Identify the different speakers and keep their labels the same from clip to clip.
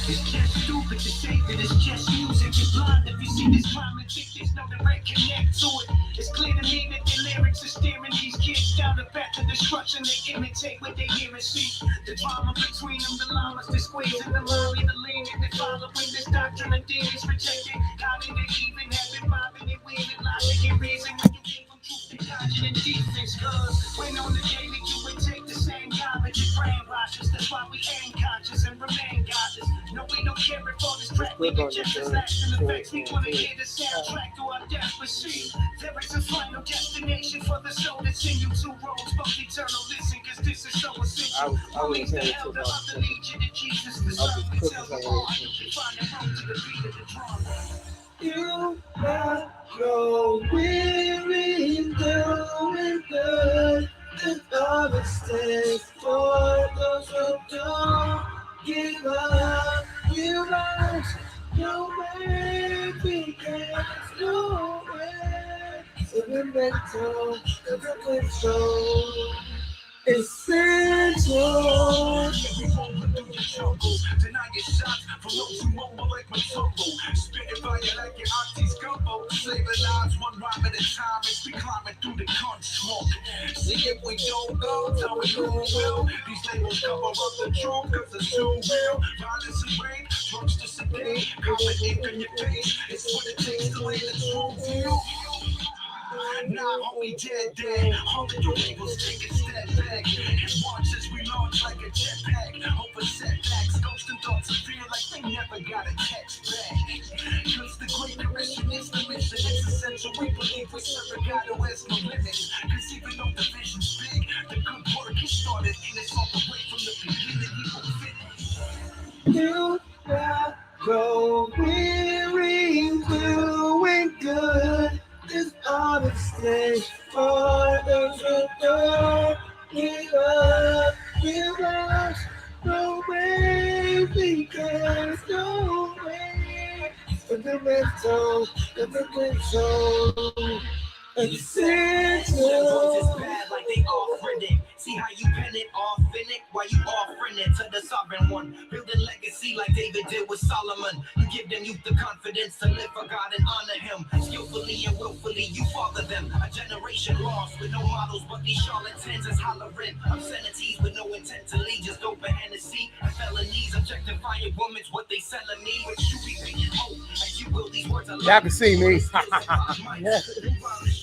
Speaker 1: It's just stupid to say that it's just music. You're blind if you see this crime and think there's no direct connect to it. It's clear to me that the lyrics are steering these kids down the path of destruction. They imitate what they hear and see. The drama between them, the llamas, the squares, and the mommy, the lean, and the following this doctrine of dead is rejected. How did they even have been bobbing and weaving, logic and reason when you gave them truth and dodging and defense? Cause when on the daily you would take the same garbage and brainwashes. That's why we ain't conscious and remain godless. No, we don't care if all this track we get just as lasting effects. We want to hear the soundtrack to our death. But see, there is a final destination for the soul that's in you. Two roads, both eternal. Listen, cause this is so essential.
Speaker 2: I was saying it too much.
Speaker 1: Jesus, the Son, we tell the all. You can find the road to the beat of the drum.
Speaker 2: You not grow weary in doing good. The harvest is for those who don't give up. You must no way begins, no way. So the mental, the control. Essential.
Speaker 1: Deny your shots from those who mobile like my turbo. Spitting fire like your auntie's gumbo. Saving lives one rhyme at a time as we climbing through the gun smoke. See if we don't go, tell me who will. These labels cover up the truth cause it's too real. Violence and rain, drugs to sedate. Common ink on your face, it's what it takes to lay the truth to you. Nah, homie, dead. All of your labels take a step back and watch as we launch like a jetpack. Over setbacks, ghost and thoughts and feel like they never got a text back. Cause the great commission is the mission. It's essential. We believe we serve a God who has no limits. Cause even though the vision's big, the good work he started and it's all the way from the beginning. He will finish.
Speaker 2: You not grow weary doing good. This honesty for those who don't give up. You must no way because no way. For the mental, the control. Essential.
Speaker 1: Bad like they offering it. See how you pen it off in it while you offering it to the sovereign one. Building legacy like David did with Solomon. You give them youth the confidence to live for God and honor him. Skillfully and willfully you father them. A generation lost with no models, but these charlatans is hollering. Obscenities with no intent to lead, just dope and Hennessy. And felonies, objectifying women's what they selling me. But you be paying hope as you will these words.
Speaker 2: Y'all can see me.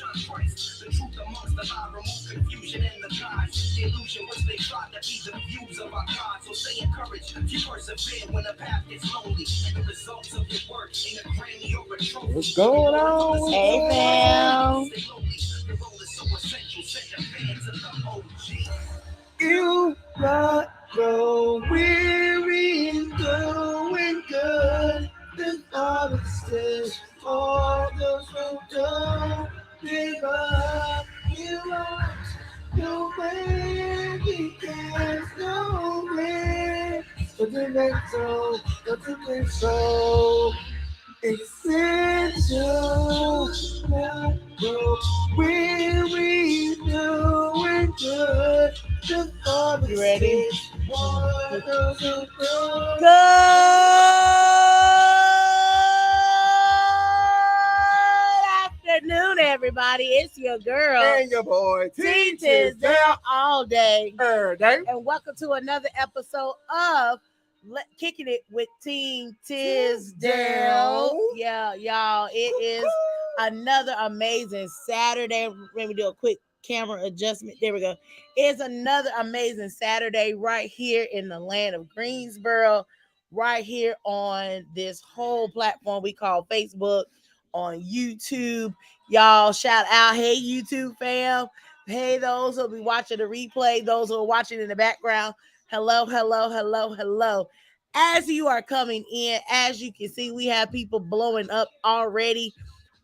Speaker 1: The truth amongst the lie, remove confusion and the lies. The illusion which they try to be the views of our God. So stay encouraged, you persevere when the path gets lonely. And the results of your work in a Grammy or a trophy.
Speaker 2: What's going on?
Speaker 3: Hey, fam.
Speaker 1: Your role is so essential, set the fan to the OG.
Speaker 2: You not grow weary in doing good. The honesty for those who don't give up. You must no way because no way. For the mental, for the control. Essential. Not grow weary doing good. The honesty.
Speaker 3: You ready?
Speaker 2: For those who don't
Speaker 3: Good afternoon, everybody. It's your girl,
Speaker 2: and your boy
Speaker 3: T Tisdale all day.
Speaker 2: Day.
Speaker 3: And welcome to another episode of Kicking It with Team Tisdale. Yeah, y'all, it is another amazing Saturday. Let me do a quick camera adjustment. There we go. It's another amazing Saturday right here in the land of Greensboro, right here on this whole platform we call Facebook, on YouTube. Y'all shout out, hey YouTube fam. Hey, those who'll be watching the replay, those who are watching in the background. Hello. As you are coming in, as you can see, we have people blowing up already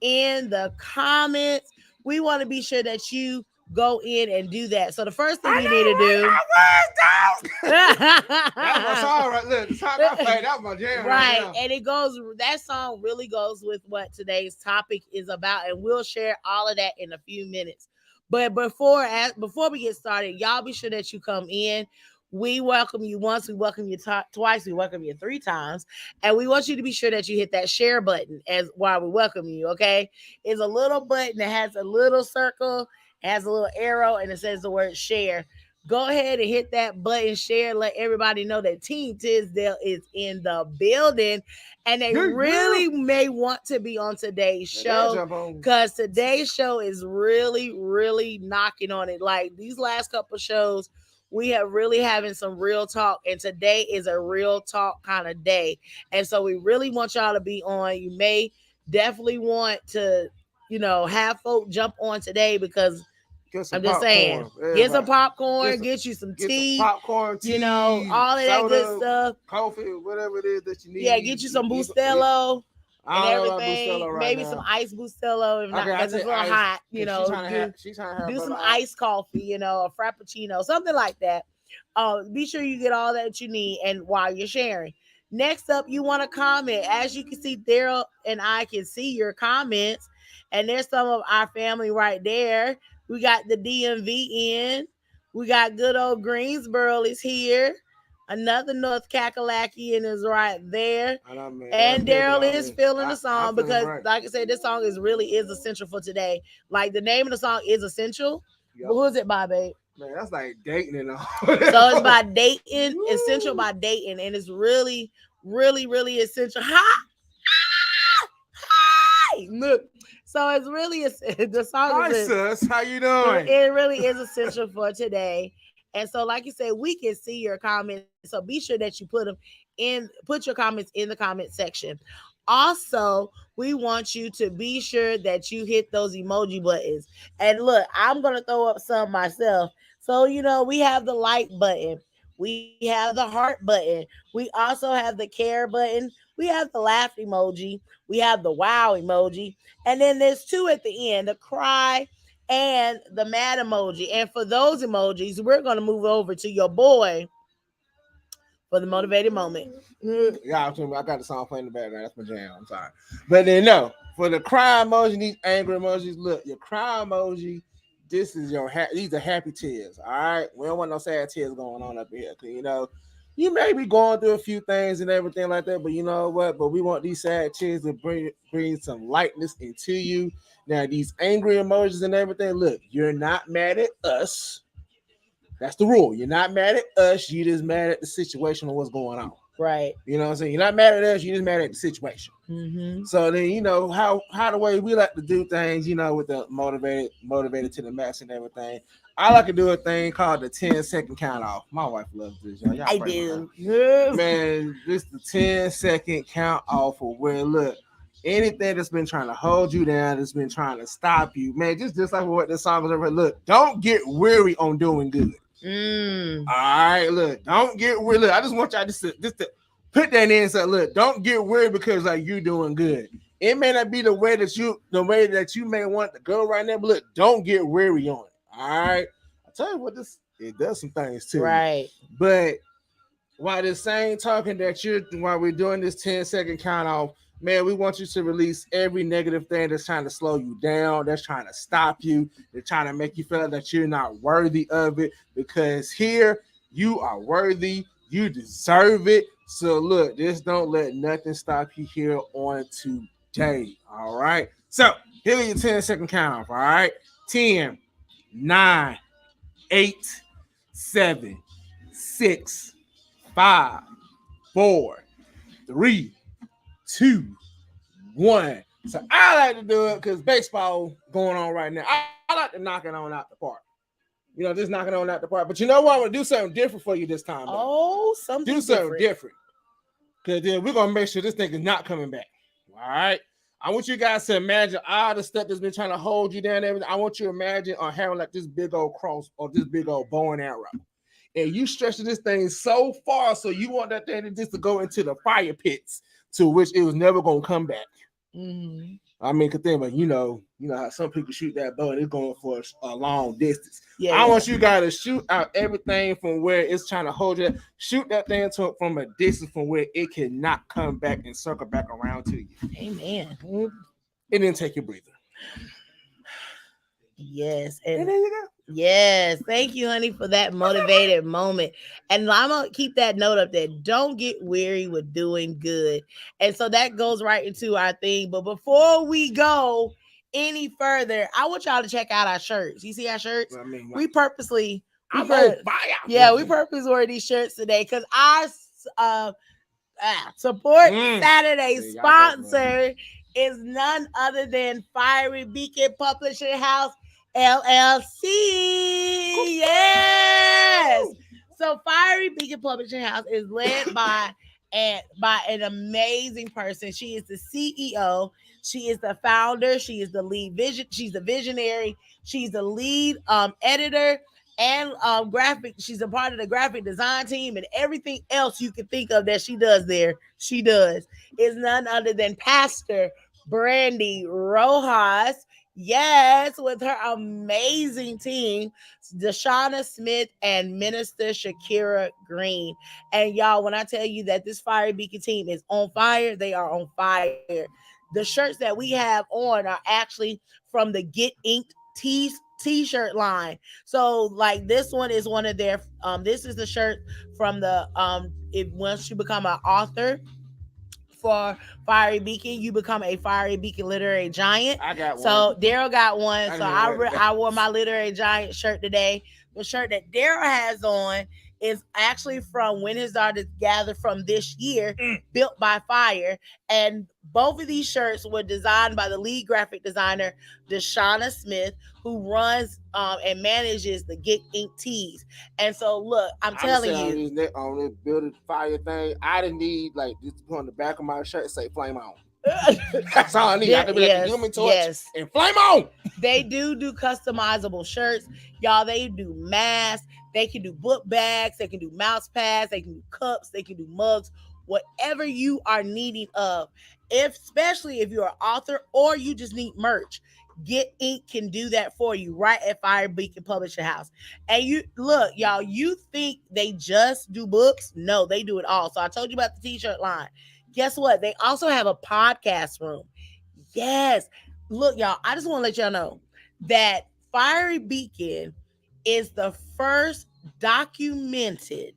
Speaker 3: in the comments. We want to be sure that you go in and do that. So the first thing you need to do.
Speaker 2: That's my song right there. The song I played, that was my jam.
Speaker 3: Right.
Speaker 2: Right
Speaker 3: And it goes, that song really goes with what today's topic is about. And we'll share all of that in a few minutes. But before we get started, y'all be sure that you come in. We welcome you once, we welcome you twice, we welcome you three times, and we want you to be sure that you hit that share button as while we welcome you. Okay, it's a little button that has a little circle, has a little arrow, and it says the word share. Go ahead and hit that button, share, let everybody know that Team Tisdale is in the building, and they really may want to be on today's show because today's show is really, really knocking on it. Like these last couple shows, we have really having some real talk, and today is a real talk kind of day, and so we really want y'all to be on. You may definitely want to, have folk jump on today because I'm just saying, get some popcorn, get you some tea,
Speaker 2: popcorn, tea,
Speaker 3: all of that good stuff,
Speaker 2: coffee, whatever it is that you need.
Speaker 3: Yeah, get you some Bustelo and everything. Maybe some ice Bustelo, if not, because it's a little hot. Do some iced coffee, a frappuccino, something like that. Be sure you get all that you need, and while you're sharing. Next up, you want to comment. As you can see, Daryl and I can see your comments, and there's some of our family right there. We got the DMV in. We got good old Greensboro is here. Another North Kakalakian is right there. And Daryl is feeling the song because, like I said, this song really is essential for today. Like the name of the song is Essential. Yep. But who is it by, babe?
Speaker 2: Man, that's like dating and all.
Speaker 3: So it's by Dayton, Essential by Dayton, and it's really, really, really essential. Hi! Look. So it's really the song.
Speaker 2: Hi, sis. How you doing?
Speaker 3: It really is essential for today. And so, like you said, we can see your comments. So be sure that you put your comments in the comment section. Also, we want you to be sure that you hit those emoji buttons. And look, I'm gonna throw up some myself. So we have the like button, we have the heart button, we also have the care button, we have the laugh emoji, we have the wow emoji, and then there's two at the end, the cry and the mad emoji. And for those emojis, we're going to move over to your boy for the motivated moment.
Speaker 2: Yeah, I got the song playing in the background. That's my jam. I'm sorry. But then no, for the cry emoji, these angry emojis, look, your cry emoji, this is these are happy tears. All right. We don't want no sad tears going on up here. Cause you may be going through a few things and everything like that, but you know what? But we want these sad tears to bring some lightness into you. Now, these angry emojis and everything, look, you're not mad at us. That's the rule. You're not mad at us. You're just mad at the situation of what's going on.
Speaker 3: Right.
Speaker 2: You know what I'm saying? You're not mad at us. You're just mad at the situation.
Speaker 3: Mm-hmm.
Speaker 2: So then, how the way we like to do things, with the motivated to the max and everything. I like to do a thing called the 10-second count off. My wife loves this. Y'all
Speaker 3: I do.
Speaker 2: Man, this the 10-second count off of where, look, anything that's been trying to hold you down, that's been trying to stop you, man, just like what this song was over. Look, don't get weary on doing good. All right, look, don't get weary. Look, I just want y'all just to put that in. So look, don't get weary because like you're doing good. It may not be the way that you may want to go right now, but look, don't get weary on it. All right, I tell you what, it does some things too.
Speaker 3: Right,
Speaker 2: but while the same talking while we're doing this 10-second count off, man, we want you to release every negative thing that's trying to slow you down, that's trying to stop you, they're trying to make you feel that you're not worthy of it, because here you are worthy, you deserve it. So look, just don't let nothing stop you here on today. All right. So here are your 10-second count off. All right. 10, 9, 8, 7, 6, 5, 4, 3, 2, 1. So I like to do it because baseball going on right now. I like to knock it on out the park. Just knocking on out the park. But you know what? I'm gonna do something different for you this time.
Speaker 3: Oh, something
Speaker 2: different. Because then we're gonna make sure this thing is not coming back. All right. I want you guys to imagine all the stuff that's been trying to hold you down. Everything. I want you to imagine having like this big old cross or this big old bow and arrow. And you stretching this thing so far, so you want that thing to go into the fire pits, to which it was never gonna come back.
Speaker 3: Mm-hmm.
Speaker 2: I mean, cause think about you know how some people shoot that bow and it's going for a long distance. I want you guys to shoot out everything from where it's trying to hold you. Shoot that thing from a distance from where it cannot come back and circle back around to you.
Speaker 3: Amen.
Speaker 2: And then take your breather.
Speaker 3: Yes,
Speaker 2: and there you go.
Speaker 3: Yes, thank you, honey, for that motivated moment. And I'm gonna keep that note up there. Don't get weary with doing good. And so that goes right into our thing. But before we go any further, I want y'all to check out our shirts. You see our shirts?
Speaker 2: I mean,
Speaker 3: We purposely, we
Speaker 2: I'm on
Speaker 3: pur-
Speaker 2: fire.
Speaker 3: yeah, we purposely wear these shirts today because our support Saturday
Speaker 2: See, y'all talking about-
Speaker 3: sponsor is none other than Fiery Beacon Publishing House LLC. Yes. So Fiery Beacon Publishing House is led by an amazing person. She is the CEO. She is the founder. She is the lead vision. She's the visionary. She's the lead editor and graphic. She's a part of the graphic design team and everything else you can think of that she does there. She does is none other than Pastor Brandy Rojas. Yes, with her amazing team, Deshauna Smith and Minister Shakira Green. And y'all, when I tell you that this Fire Beacon team is on fire, they are on fire. The shirts that we have on are actually from the Get Inked t-shirt line. So like this one is one of their this is the shirt from the if once you become an author for Fiery Beacon, you become a Fiery Beacon literary giant.
Speaker 2: I got one.
Speaker 3: So Daryl got one. So
Speaker 2: I
Speaker 3: I wore my literary giant shirt today. The shirt that Daryl has on is actually from When His Daughters Gather from this year, built by Fire. And both of these shirts were designed by the lead graphic designer, Deshauna Smith, who runs and manages the Get Ink Tees. And so, look, I'm telling you,
Speaker 2: on this building fire thing, I didn't need like just to put on the back of my shirt say "Flame On." That's all I need. I can be like the Human Torch and flame on.
Speaker 3: They do customizable shirts, y'all. They do masks. They can do book bags. They can do mouse pads. They can do cups. They can do mugs. Whatever you are needing of, especially if you're an author or you just need merch. Get Ink can do that for you right at Fire Beacon Publishing House. And you look, y'all, you think they just do books? No, they do it all. So I told you about the t-shirt line. Guess what? They also have a podcast room. Yes. Look, y'all, I just want to let y'all know that Fiery Beacon is the first documented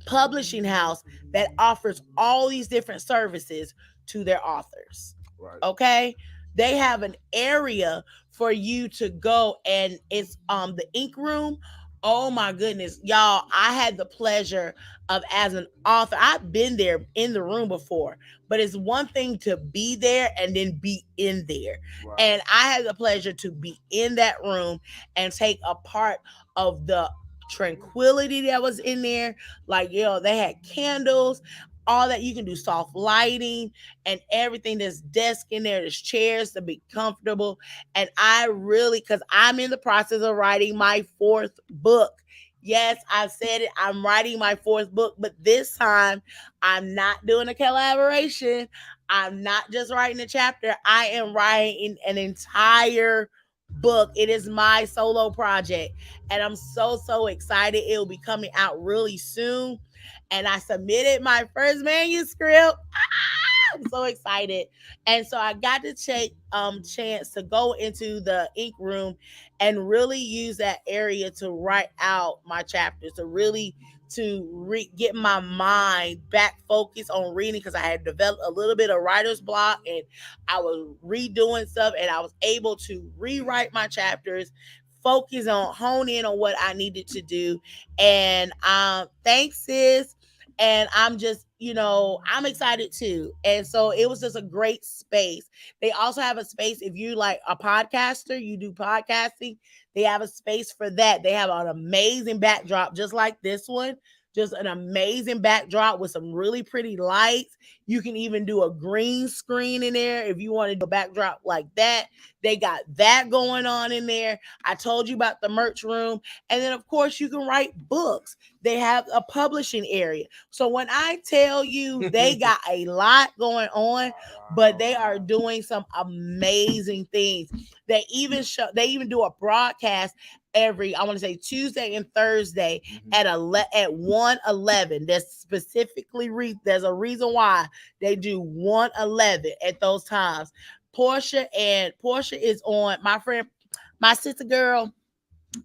Speaker 3: publishing house that offers all these different services to their authors.
Speaker 2: Right.
Speaker 3: Okay? They have an area for you to go, and it's the ink room. Oh my goodness, y'all, I had the pleasure of, as an author, I've been there in the room before, but it's one thing to be there and then be in there. Right. And I had the pleasure to be in that room and take a part of the tranquility that was in there. Like, they had candles, all that. You can do soft lighting and everything. There's desk in there, there's chairs to be comfortable. And I really, because I'm in the process of writing my 4th book. Yes, I've said it. I'm writing my 4th book, but this time I'm not doing a collaboration. I'm not just writing a chapter. I am writing an entire book. It is my solo project, and I'm so excited. It will be coming out really soon. And I submitted my first manuscript. I'm so excited. And so I got to take chance to go into the ink room and really use that area to write out my chapters, to really get my mind back focused on reading, because I had developed a little bit of writer's block and I was redoing stuff, and I was able to rewrite my chapters, focus on, hone in on what I needed to do. And thanks, sis. And I'm just, I'm excited too. And so it was just a great space. They also have a space, if you like a podcaster, you do podcasting, they have a space for that. They have an amazing backdrop, just like this one. Just an amazing backdrop with some really pretty lights. You can even do a green screen in there if you want to do a backdrop like that. They got that going on in there. I told you about the merch room. And then, of course, you can write books. They have a publishing area. So when I tell you they got a lot going on, but they are doing some amazing things. They even do a broadcast every, I want to say, Tuesday and Thursday at 1:11. That's specifically there's a reason why they do 1:11 at those times. Portia is on, my friend, my sister girl,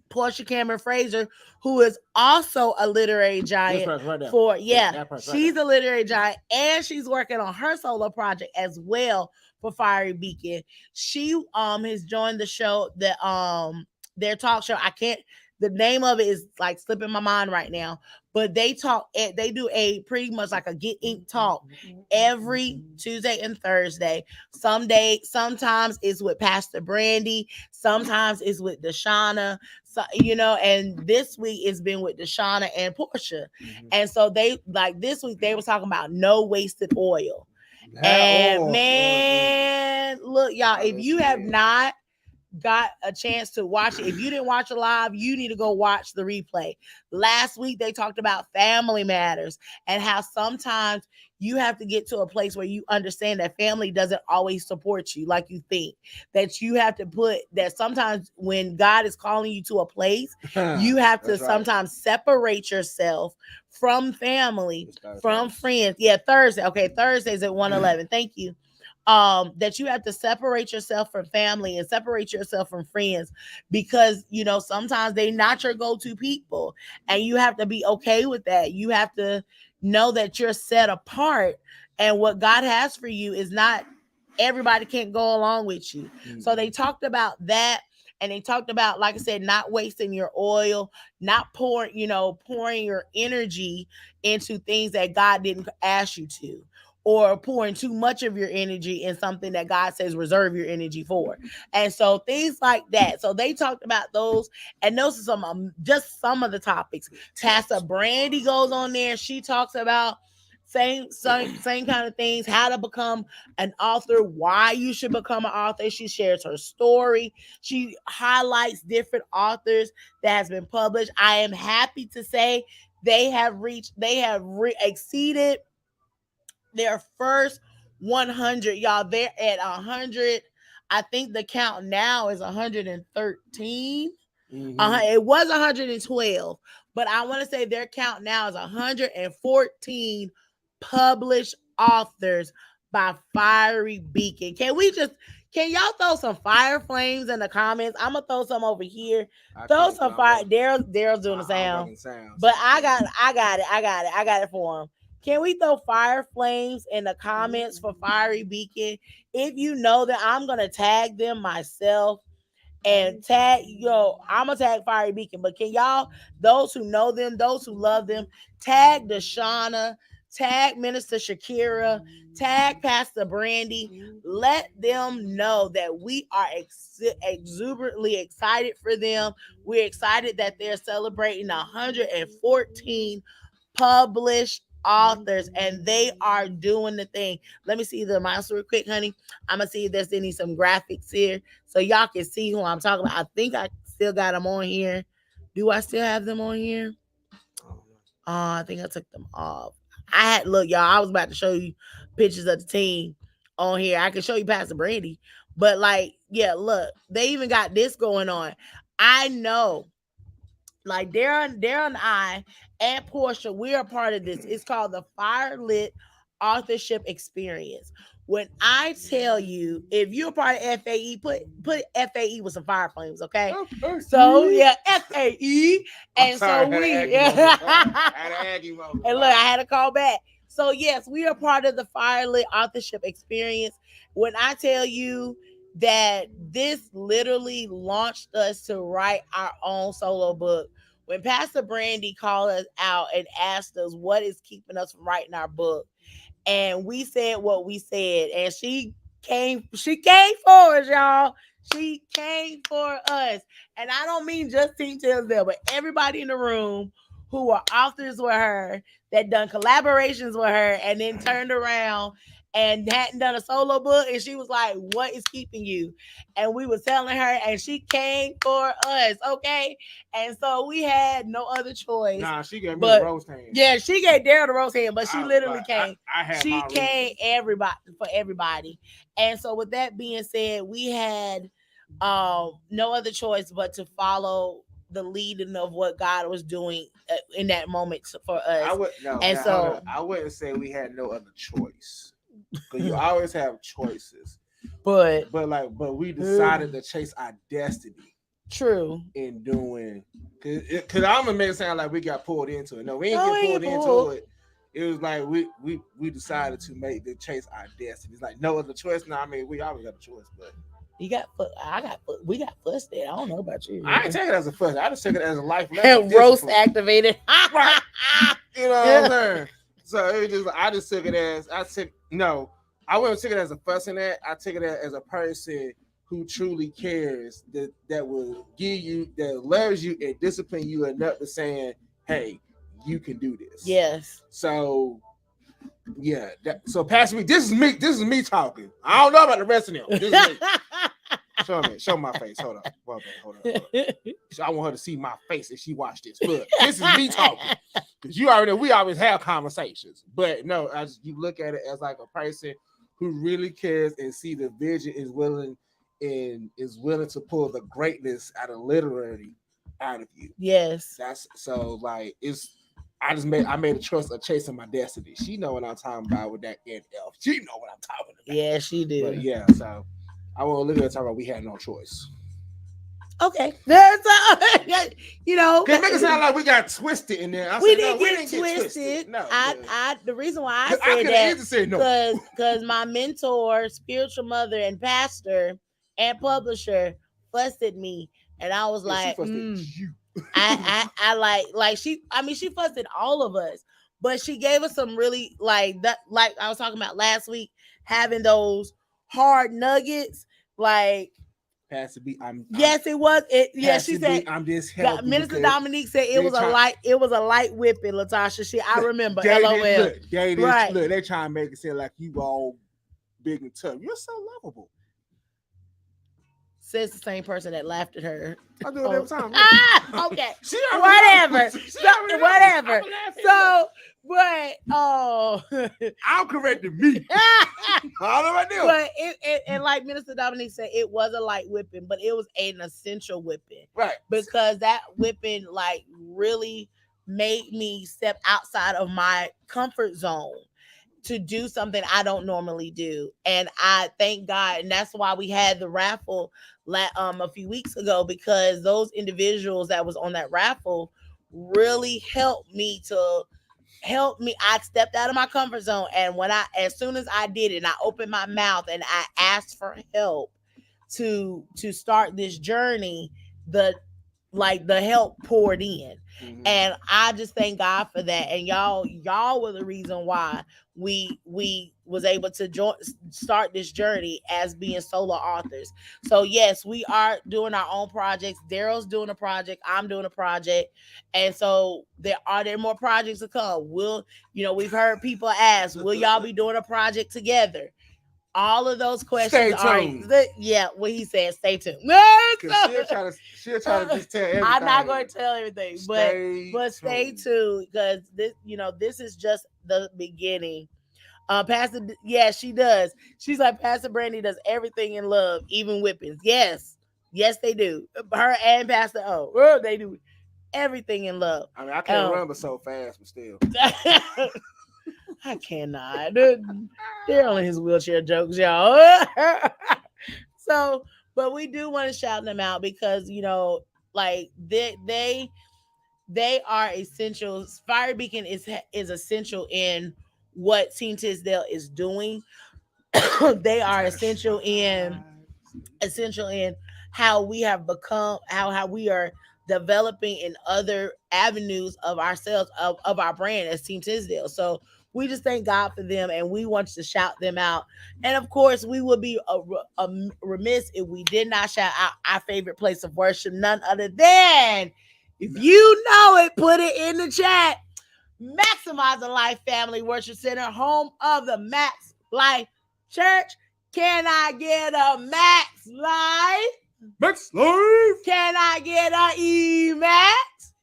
Speaker 3: Portia Cameron Fraser, who is also a literary
Speaker 2: This
Speaker 3: giant.
Speaker 2: person right there.
Speaker 3: For
Speaker 2: That person right
Speaker 3: she's
Speaker 2: there.
Speaker 3: a literary giant, and she's working on her solo project as well for Fiery Beacon. She has joined the show, their talk show. I can't, the name of it is like slipping my mind right now, but they do a pretty much like a Get Ink talk every Tuesday and Thursday. Sometimes it's with Pastor Brandy, sometimes it's with Deshauna. So, and this week it's been with Deshauna and Portia. And so they, like, this week they were talking about no wasted oil. And man, look, y'all, if you have not got a chance to watch it, if you didn't watch it live, you need to go watch the replay. Last week they talked about family matters and how sometimes you have to get to a place where you understand that family doesn't always support you like you think. That you have to put that sometimes when God is calling you to a place, you have to sometimes separate yourself from family, from friends. Yeah, Thursday. Okay, Thursdays at 1:11. Thank you. That you have to separate yourself from family and separate yourself from friends, because sometimes they're not your go-to people, and you have to be okay with that. You have to know that you're set apart, and what God has for you is not everybody can't go along with you. So they talked about that. And they talked about, like I said, not wasting your oil, not pouring your energy into things that God didn't ask you to, or pouring too much of your energy in something that God says reserve your energy for. And so things like that. So they talked about those, and those are just some of the topics. Pastor Brandy goes on there. She talks about same kind of things, how to become an author, why you should become an author. She shares her story. She highlights different authors that has been published. I am happy to say they have exceeded their first 100. Y'all, they're at 100. I think the count now is 113. It was 112, but I want to say their count now is 114 published authors by Fiery Beacon. Can y'all throw some fire flames in the comments? I'm gonna throw some over here. Throw some fire. Daryl's doing the sound, but I got it for him. Can we throw fire flames in the comments for Fiery Beacon? If you know that, I'm gonna tag them myself. And I'm gonna tag Fiery Beacon, but can y'all, those who know them, those who love them, tag Deshauna, tag Minister Shakira, tag Pastor Brandy. Let them know that we are exuberantly excited for them. We're excited that they're celebrating 114 published authors, and they are doing the thing. Let me see the mouse real quick, honey. I'm gonna see if there's some graphics here so y'all can see who I'm talking about. I think I still got them on here. Do I still have them on here? I think I took them off. Look, y'all, I was about to show you pictures of the team on here. I can show you Pastor Brandy, but look, they even got this going on. I know, like Darren and I and Portia, we are part of this. It's called the Firelit Authorship Experience. When I tell you, if you're part of FAE, put FAE with some fire flames, okay? So yeah, FAE, and so we. And look, I had to call back. So yes, we are part of the Firelit Authorship Experience. When I tell you that this literally launched us to write our own solo book. When Pastor Brandy called us out and asked us what is keeping us from writing our book, and we said what we said, and she came for us, y'all. She came for us. And I don't mean just Team Tisdale, but everybody in the room who were authors with her, that done collaborations with her, and then turned around and hadn't done a solo book, and she was like, what is keeping you? And we was telling her, and she came for us, okay? And so we had no other choice.
Speaker 2: Nah, she gave me the roast hand.
Speaker 3: Yeah, she gave Daryl the roast hand, but she literally came. She came for everybody. And so with that being said, we had no other choice but to follow the leading of what God was doing in that moment for us.
Speaker 2: I wouldn't say we had no other choice, because you always have choices. But we decided to chase our destiny.
Speaker 3: True.
Speaker 2: in doing, because I'm gonna make it sound like we got pulled into it. No, we ain't
Speaker 3: No,
Speaker 2: get
Speaker 3: we
Speaker 2: pulled
Speaker 3: ain't
Speaker 2: into
Speaker 3: pulled.
Speaker 2: it. It was like we decided to make the chase our destiny. It's like no other choice. Now, I mean, we always got a choice, but
Speaker 3: You got foot. I got foot. We got fussed at. I don't know about you.
Speaker 2: I ain't take it as a fuss. I just take it as a life lesson.
Speaker 3: Roast
Speaker 2: Discipline.
Speaker 3: activated.
Speaker 2: Right. You know what I'm saying? So it just I just took it as I wouldn't take it as a fuss in that. I take it as a person who truly cares that will give you that loves you and discipline you enough to saying, hey, you can do this.
Speaker 3: Yes.
Speaker 2: So yeah, so pass me. This is me. This is me talking. I don't know about the rest of them. This is me. Show my face. Hold on. Hold on. So I want her to see my face if she watched this. But this is me talking. Because you already know we always have conversations. But no, you look at it as like a person who really cares and see the vision is willing to pull the greatness out of literally out of you.
Speaker 3: Yes.
Speaker 2: That's so like I made a choice of chasing my destiny. She know what I'm talking about with that NF. She know what I'm talking about.
Speaker 3: Yeah, she do.
Speaker 2: But yeah, so I want to look at it talk about we had no choice.
Speaker 3: Okay. That's you know.
Speaker 2: Cause make it sound like we got twisted in there.
Speaker 3: We didn't get twisted.
Speaker 2: No,
Speaker 3: I the reason why I
Speaker 2: I
Speaker 3: said
Speaker 2: could
Speaker 3: that
Speaker 2: easily say no.
Speaker 3: because my mentor, spiritual mother, and pastor and publisher fussed at me, and I was like, I like she. I mean, she fussed at all of us, but she gave us some really like that. Like I was talking about last week, having those hard nuggets, like.
Speaker 2: Pastor B,
Speaker 3: yes, it was. Yes, she said.
Speaker 2: B, I'm just
Speaker 3: Minister Dominique said it was a light whipping, Latasha. I remember. LOL.
Speaker 2: Look,
Speaker 3: right.
Speaker 2: Look, they trying to make it seem like you all big and tough. You're so lovable.
Speaker 3: Says the same person that laughed at her.
Speaker 2: I do it every time.
Speaker 3: Okay.
Speaker 2: Whatever.
Speaker 3: Whatever. So, but
Speaker 2: I'm correcting me. All of I do.
Speaker 3: But and like Minister Dominique said, it was a light whipping, but it was an essential whipping.
Speaker 2: Right.
Speaker 3: Because that whipping like really made me step outside of my comfort zone to do something I don't normally do. And I thank God. And that's why we had the raffle a few weeks ago, because those individuals that was on that raffle really helped me. I stepped out of my comfort zone. And as soon as I did it, and I opened my mouth and I asked for help to start this journey, the help poured in. Mm-hmm. And I just thank God for that. And y'all were the reason why we was able to start this journey as being solo authors. So yes, we are doing our own projects. Daryl's doing a project. I'm doing a project. And so are there more projects to come? We've heard people ask, will y'all be doing a project together? All of those questions what he said, stay tuned.
Speaker 2: She'll try to just tell everything.
Speaker 3: I'm not going to tell everything, but stay tuned, because this is just the beginning. Pastor, she does. She's like, Pastor Brandy does everything in love, even whippings. Yes, they do. Her and Pastor O, they do everything in love.
Speaker 2: I mean, I can't remember so fast, but still.
Speaker 3: I cannot. They're only his wheelchair jokes, y'all. So, but we do want to shout them out because like they are essential. Fire Beacon is essential in what Team Tisdale is doing. They are essential in how we have become, how we are developing in other avenues of ourselves, of our brand as Team Tisdale. So we just thank God for them, and we want to shout them out. And of course, we would be remiss if we did not shout out our favorite place of worship, none other than, if you know it, put it in the chat, Maximizing Life Family Worship Center, home of the Max Life Church. Can I get a Max Life?
Speaker 2: Max Life.
Speaker 3: Can I get a E-Max?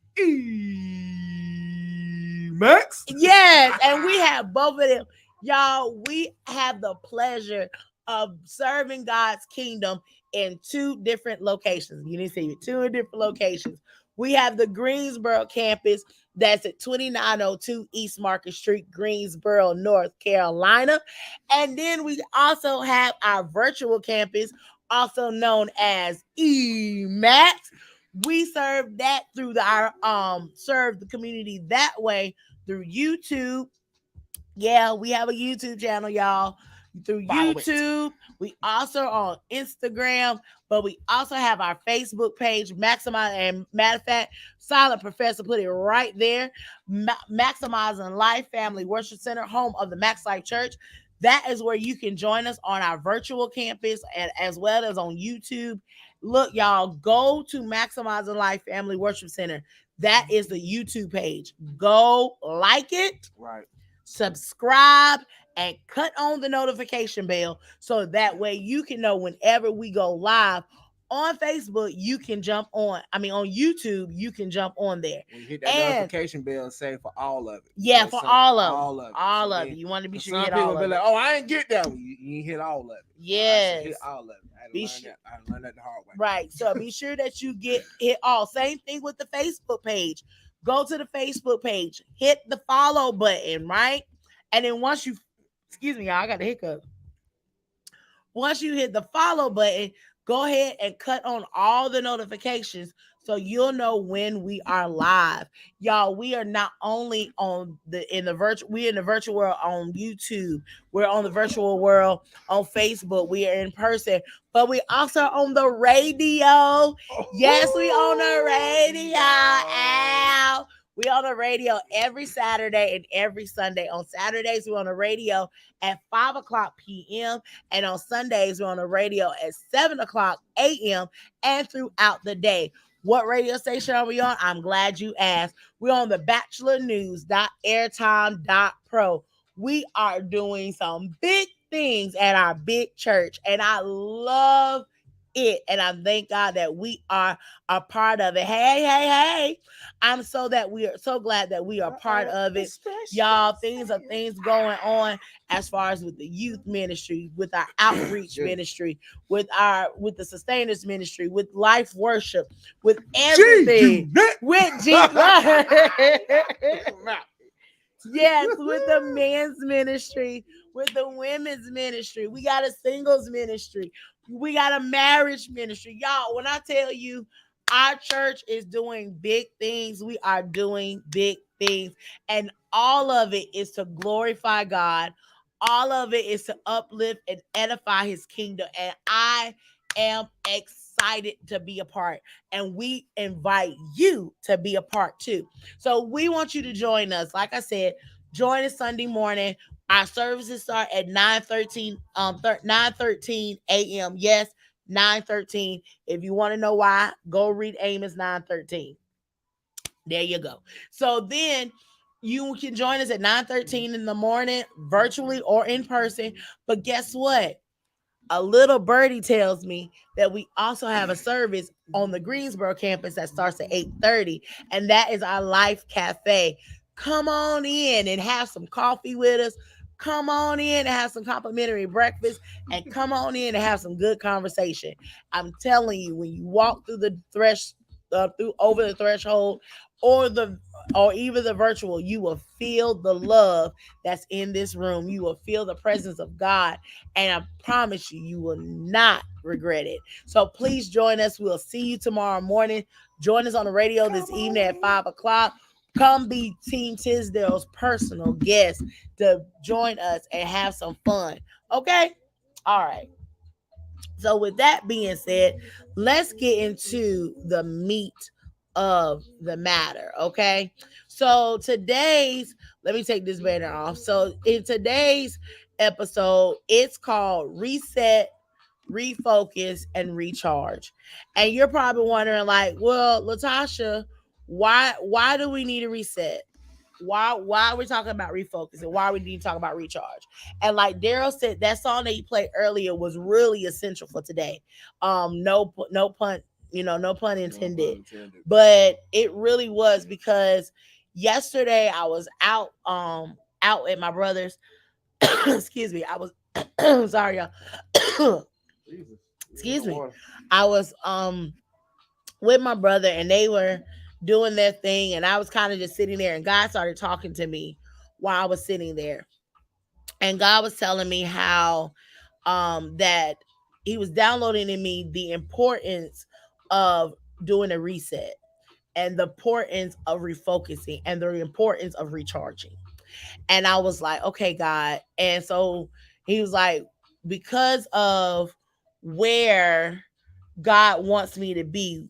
Speaker 2: Max?
Speaker 3: Yes, and we have both of them. Y'all, we have the pleasure of serving God's kingdom in 2 different locations. You need to see 2 different locations. We have the Greensboro campus that's at 2902 East Market Street, Greensboro, North Carolina. And then we also have our virtual campus also known as EMAX. We serve that through our serve the community that way through YouTube. Yeah, we have a YouTube channel, y'all. Through
Speaker 2: Follow it.
Speaker 3: YouTube. We also on Instagram, but we also have our Facebook page, Maximize. And matter of fact, Silent Professor put it right there. Maximizing Life Family Worship Center, home of the Max Life Church. That is where you can join us on our virtual campus and as well as on YouTube. Look, y'all, go to Maximizing Life Family Worship Center. That is the YouTube page. Go like it.
Speaker 2: Right.
Speaker 3: Subscribe and cut on the notification bell so that way you can know whenever we go live on Facebook. You can jump on. I mean, on YouTube, you can jump on there.
Speaker 2: When you hit that notification bell, say for all of it.
Speaker 3: Yeah, for all of
Speaker 2: all of it.
Speaker 3: All
Speaker 2: So
Speaker 3: of
Speaker 2: then,
Speaker 3: it. You want to be sure
Speaker 2: some
Speaker 3: you hit
Speaker 2: people
Speaker 3: all
Speaker 2: be
Speaker 3: of
Speaker 2: like,
Speaker 3: it.
Speaker 2: "Oh, I ain't get that one." You ain't hit all of it.
Speaker 3: Yes.
Speaker 2: So hit all of it. I
Speaker 3: Right. So be sure that you get hit all. Same thing with the Facebook page. Go to the Facebook page, hit the follow button, right? And then once you, excuse me, y'all, I got a hiccup. Once you hit the follow button, go ahead and cut on all the notifications so you'll know when we are live. Y'all, we are not only on we're in the virtual world on YouTube. We're on the virtual world on Facebook. We are in person, but we also on the radio. Yes, we on the radio. Ow. We on the radio every Saturday and every Sunday. On Saturdays, we're on the radio at 5 o'clock p.m. And on Sundays, we're on the radio at 7 o'clock a.m. and throughout the day. What radio station are we on? I'm glad you asked. We're on the bachelornews.airtime.pro. We are doing some big things at our big church, and I love it. And I thank God that we are a part of it. Hey. I'm so glad that we are part of it. Y'all, things going on as far as with the youth ministry, with our outreach ministry, with the sustainers ministry, with life worship, with everything. With Jesus. Yes, with the men's ministry, with the women's ministry. We got a singles ministry. We got a marriage ministry. Y'all, when I tell you our church is doing big things, we are doing big things. And all of it is to glorify God. All of it is to uplift and edify his kingdom. And I am excited to be a part. And we invite you to be a part too. So we want you to join us. Like I said, join us Sunday morning. Our services start at 9:13 a.m. Yes, 9:13. If you want to know why, go read Amos 9:13. There you go. So then you can join us at 9:13 in the morning, virtually or in person. But guess what? A little birdie tells me that we also have a service on the Greensboro campus that starts at 8:30, and that is our Life Cafe. Come on in and have some coffee with us. Come on in and have some complimentary breakfast, and come on in and have some good conversation. I'm telling you, when you walk through the over the threshold, or even the virtual, you will feel the love that's in this room. You will feel the presence of God, and I promise you, you will not regret it. So please join us. We'll see you tomorrow morning. Join us on the radio this evening at 5 o'clock. Come be Team Tisdale's personal guest to join us and have some fun. Okay? All right. So with that being said, let's get into the meat of the matter. Okay. So let me take this banner off. So in today's episode, it's called Reset, Refocus, and Recharge. And you're probably wondering, like, well, Latasha, why do we need a reset? Why are we talking about refocus, and why we need to talk about recharge? And like Daryl said, that song that you played earlier was really essential for today. No pun, no pun intended. But it really was, because yesterday I was out at my brother's. Excuse me, I was sorry, y'all. Excuse me. I was with my brother, and they were doing their thing, and I was kind of just sitting there, and God started talking to me while I was sitting there. And God was telling me how that he was downloading in me the importance of doing a reset and the importance of refocusing and the importance of recharging. And I was like, okay, God. And so he was like, because of where God wants me to be,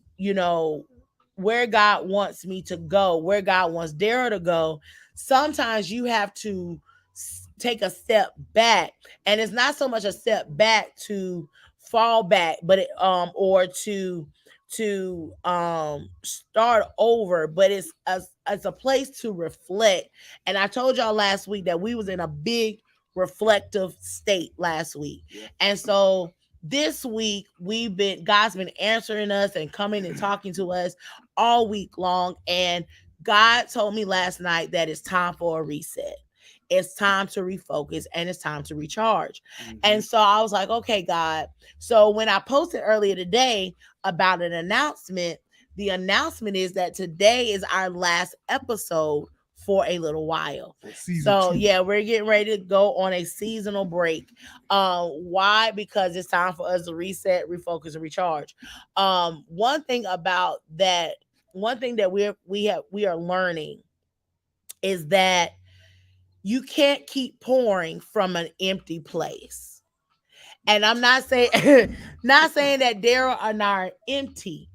Speaker 3: where God wants me to go, where God wants Daryl to go, sometimes you have to take a step back. And it's not so much a step back to fall back, but or to start over, but it's a place to reflect. And I told y'all last week that we was in a big reflective state last week.
Speaker 2: Yeah.
Speaker 3: And so this week God's been answering us and coming and talking to us all week long. And God told me last night that it's time for a reset. It's time to refocus and it's time to recharge.
Speaker 2: Mhm.
Speaker 3: And so I was like, okay, God. So when I posted earlier today about an announcement, the announcement is that today is our last episode for a little while. So yeah, we're getting ready to go on a seasonal break. Why? Because it's time for us to reset, refocus, and recharge. One thing about that, one thing that we are learning is that you can't keep pouring from an empty place. And I'm not saying not saying that Daryl and I are empty,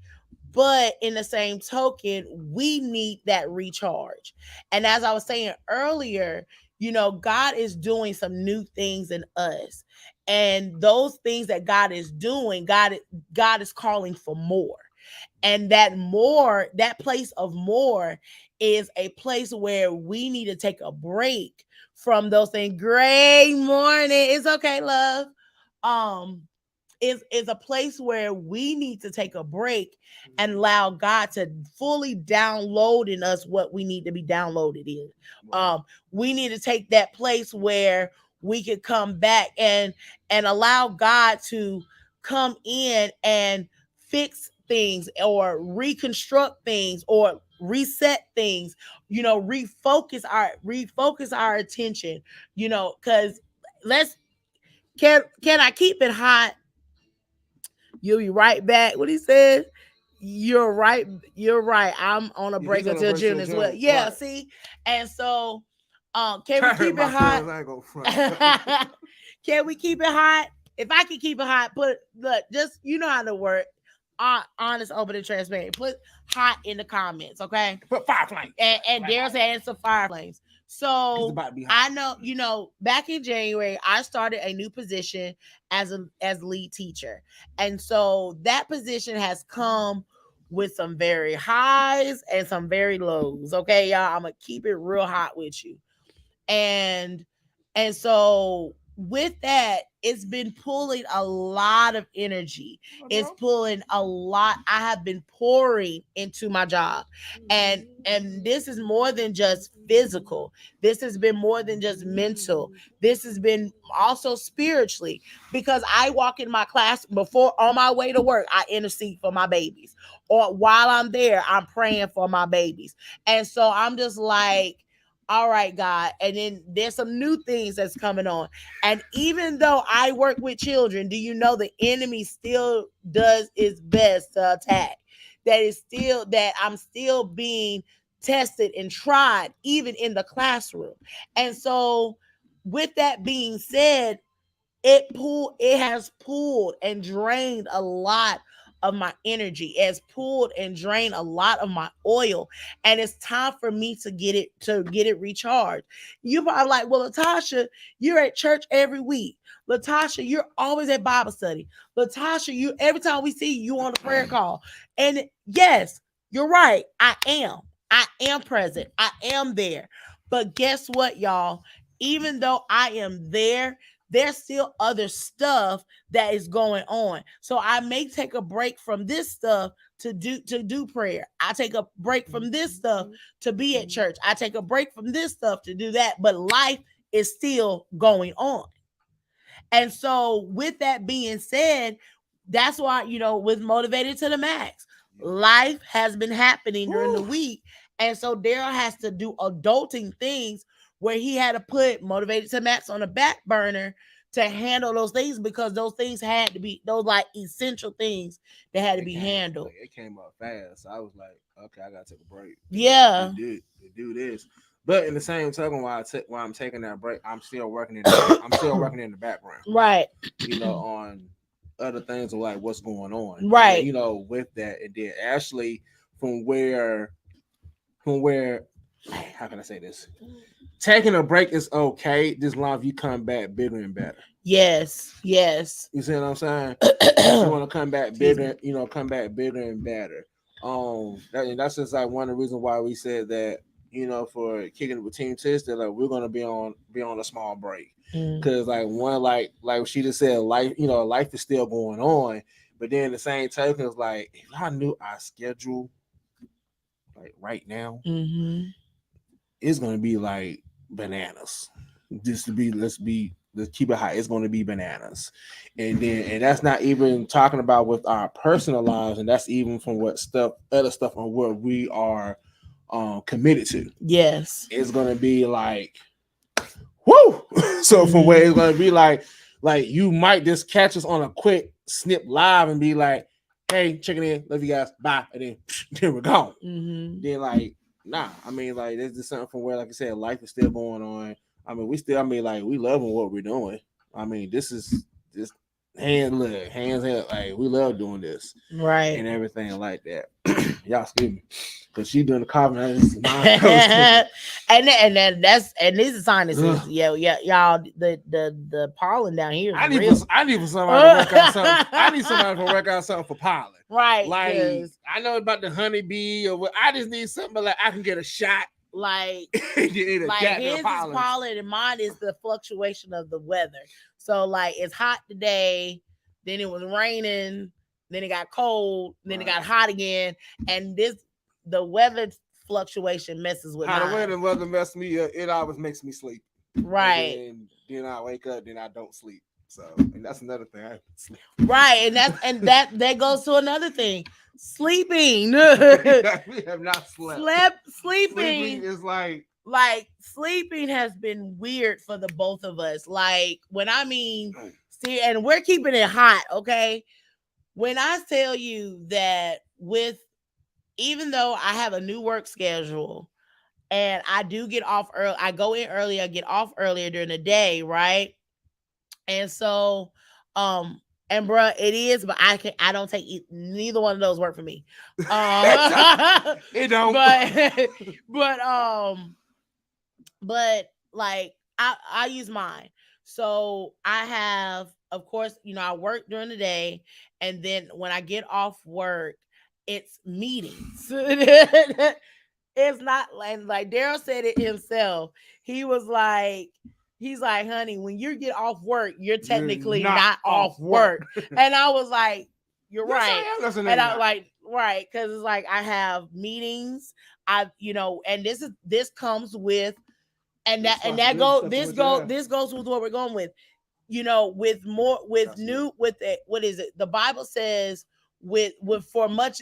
Speaker 3: but in the same token, we need that recharge. And as I was saying earlier, God is doing some new things in us. And those things that God is doing, God is calling for more. And that place of more is a place where we need to take a break from those things. Great morning. It's okay, love. Um, is a place where we need to take a break and allow God to fully download in us what we need to be downloaded in. We need to take that place where we could come back and allow God to come in and fix things or reconstruct things or reset things, refocus our attention, because let's can I keep it hot? You'll be right back. What he said? You're right. You're right. I'm on a break until June as well. Yeah, right. See? And so can we keep it hot? Can we keep it hot? If I can keep it hot, look, just how to work. Honest, open, and transparent. Put hot in the comments, okay?
Speaker 2: Put fire flames.
Speaker 3: And Daryl's saying some fire flames. So I know, back in January, I started a new position as lead teacher. And so that position has come with some very highs and some very lows. Okay, y'all. I'm gonna keep it real hot with you. And so with that, it's been pulling a lot of energy. It's pulling a lot. I have been pouring into my job. And this is more than just physical. This has been more than just mental. This has been also spiritually, because I walk in my class before on my way to work, I intercede for my babies. Or while I'm there, I'm praying for my babies. And so I'm just like, all right, God. And then there's some new things that's coming on. And even though I work with children, do you know the enemy still does its best to attack? That I'm still being tested and tried, even in the classroom. And so, with that being said, it has pulled and drained a lot of my energy. It has pulled and drained a lot of my oil, and it's time for me to get it recharged. You probably like, well, Latasha, you're at church every week. Latasha, you're always at Bible study. Latasha, you every time we see you on a prayer call. And yes, you're right. I am present. I am there. But guess what, y'all? Even though I am there, there's still other stuff that is going on. So I may take a break from this stuff to do prayer. I take a break from this stuff to be at church. I take a break from this stuff to do that. But life is still going on. And so with that being said, that's why, with Motivated to the Max, life has been happening during the week. And so Daryl has to do adulting things where he had to put Motivated to Max on the back burner to handle those things, because those things had to be those like essential things that had to be handled.
Speaker 2: It came up fast. So I was like, okay, I gotta take a break
Speaker 3: Yeah.
Speaker 2: to do this. But in the same token, while I'm taking that break, I'm still working in the background.
Speaker 3: Right.
Speaker 2: On other things of like what's going on.
Speaker 3: Right.
Speaker 2: And, with that, it did actually from where how can I say this? Taking a break is okay, just long as you come back bigger and better.
Speaker 3: Yes. Yes.
Speaker 2: You see what I'm saying? You want to come back bigger, come back bigger and better. That's just like one of the reasons why we said that, for kicking it with Team Test, that like we're gonna be on a small break. Because like one like she just said, life is still going on. But then the same token is like, if I knew our schedule like right now, it's gonna be like bananas. Just to be let's keep it high. It's gonna be bananas. And that's not even talking about with our personal lives, and that's even from other stuff on what we are committed to.
Speaker 3: Yes.
Speaker 2: It's gonna be like whoo. So from where it's gonna be like you might just catch us on a quick snip live and be like, hey, checking in, love you guys, bye, and then here we're gone. Then like, nah, I mean, like, there's just something from where, like I said, life is still going on. I mean, we loving what we're doing. I mean, this is just hands, like we love doing this,
Speaker 3: right,
Speaker 2: and everything like that. Y'all excuse me, because she doing the carving.
Speaker 3: and that's this is sinuses. Yeah, y'all. The pollen down here.
Speaker 2: I need somebody to work out something. I need somebody to work out something for pollen.
Speaker 3: Right,
Speaker 2: like I know about the honeybee, or I just need something like I can get a shot.
Speaker 3: Like his is pollen and mine is the fluctuation of the weather. So like it's hot today, then it was raining, then it got cold, then it got hot again, and the weather fluctuation messes with
Speaker 2: how
Speaker 3: mine.
Speaker 2: the weather messes me up. It always makes me sleep.
Speaker 3: Right.
Speaker 2: And then I wake up, then I don't sleep. So, and that's another thing. I sleep.
Speaker 3: Right, and that goes to another thing. Sleeping.
Speaker 2: We have not slept.
Speaker 3: Sleeping
Speaker 2: is like
Speaker 3: sleeping has been weird for the both of us. Like when I mean, see, and we're keeping it hot, okay? When I tell you that even though I have a new work schedule and I do get off early, I go in early, I get off earlier during the day, right? And so, and bruh, it is, but I don't take neither one of those work for me.
Speaker 2: It don't.
Speaker 3: But like I use mine. So I have, of course, I work during the day, and then when I get off work, it's meetings. It's not like Daryl said it himself. He's like, honey, when you get off work, you're technically not off work. And I was like, you're right. And I like, right, because it's like I have meetings. And this comes with, this goes with what we're going with. With what is it? The Bible says with much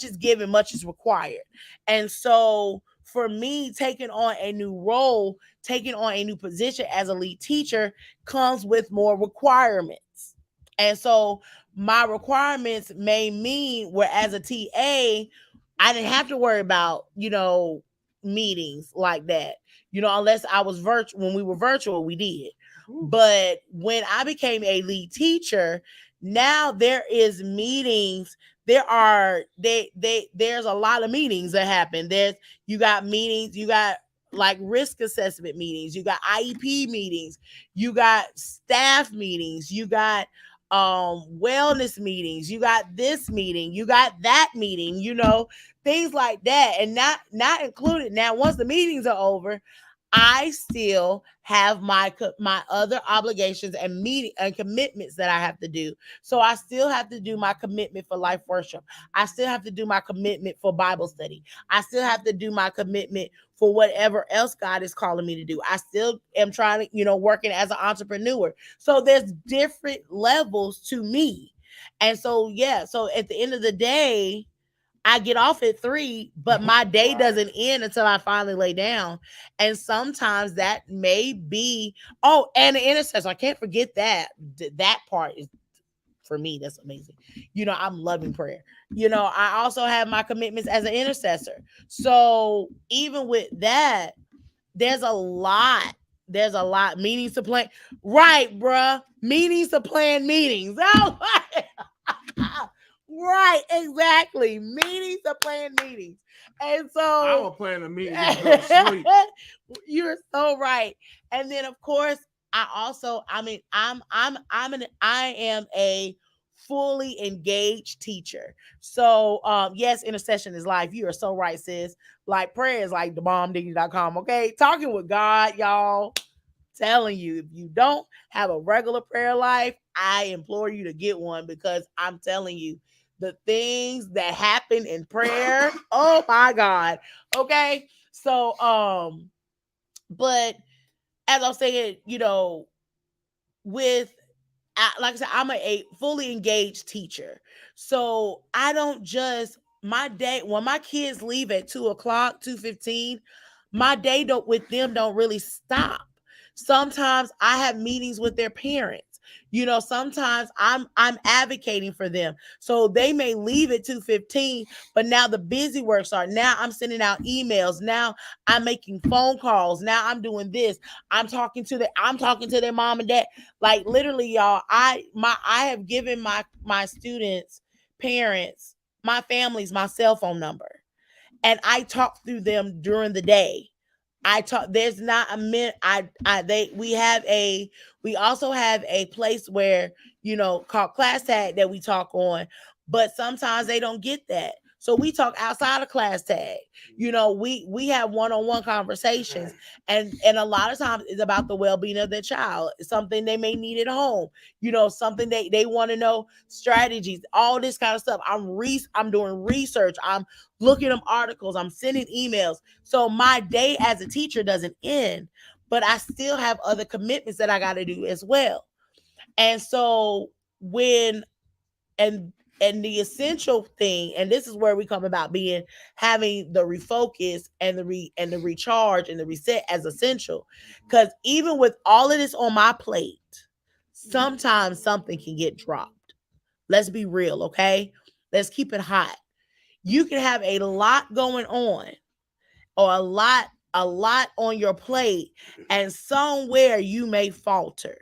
Speaker 3: is given, much is required. And so for me, taking on a new role, taking on a new position as a lead teacher comes with more requirements. And so my requirements may mean where as a TA, I didn't have to worry about, meetings like that. Unless I was virtual. When we were virtual, we did. But when I became a lead teacher, now there is meetings. There's a lot of meetings that happen. You got meetings, you got like risk assessment meetings, you got IEP meetings, you got staff meetings, you got wellness meetings, you got this meeting, you got that meeting, things like that. And not included. Now, once the meetings are over, I still have my other obligations and commitments that I have to do. So I still have to do my commitment for life worship. I still have to do my commitment for Bible study. I still have to do my commitment for whatever else God is calling me to do. I still am trying to, working as an entrepreneur. So there's different levels to me. And so, yeah. So at the end of the day, I get off at 3, but my day doesn't end until I finally lay down. And sometimes that may be, oh, and the intercessor. I can't forget that. That part is, for me, that's amazing. I'm loving prayer. I also have my commitments as an intercessor. So even with that, there's a lot. There's a lot. Meetings to plan. Right, bruh. Meetings to plan meetings. Oh, right, exactly. Meetings to plan meetings. And
Speaker 2: I
Speaker 3: so
Speaker 2: was planning a meeting just to go to sleep.
Speaker 3: you're so right. And then of course, I am a fully engaged teacher. So yes, intercession is life. You are so right, sis. Like prayer is like the bombdiggity.com. Okay. Talking with God, y'all. Telling you, if you don't have a regular prayer life, I implore you to get one, because I'm telling you, the things that happen in prayer, oh my God. Okay. So, but as I was saying, with like I said, I'm a fully engaged teacher. So I don't just, my day, when my kids leave at 2:00, 2:15, my day don't with them don't really stop. Sometimes I have meetings with their parents. Sometimes I'm advocating for them. So they may leave at 2:15, but now the busy work starts. Now I'm sending out emails. Now I'm making phone calls. Now I'm doing this. I'm talking to their mom and dad. Like literally, y'all, I have given my students' parents, my family's my cell phone number, and I talk through them during the day. I talk. There's not a minute. They. We also have a place where called class tag that we talk on, but sometimes they don't get that. So we talk outside of class tag. We have one-on-one conversations, and a lot of times it's about the well-being of their child. Something they may need at home. Something they want to know, strategies, all this kind of stuff. I'm doing research. I'm looking up articles. I'm sending emails. So my day as a teacher doesn't end, but I still have other commitments that I got to do as well. And so when and and the essential thing, and this is where we come about being having the refocus and the recharge and the reset as essential, because even with all of this on my plate, sometimes something can get dropped. Let's be real, okay? Let's keep it hot. You can have a lot going on, or a lot on your plate, and somewhere you may falter.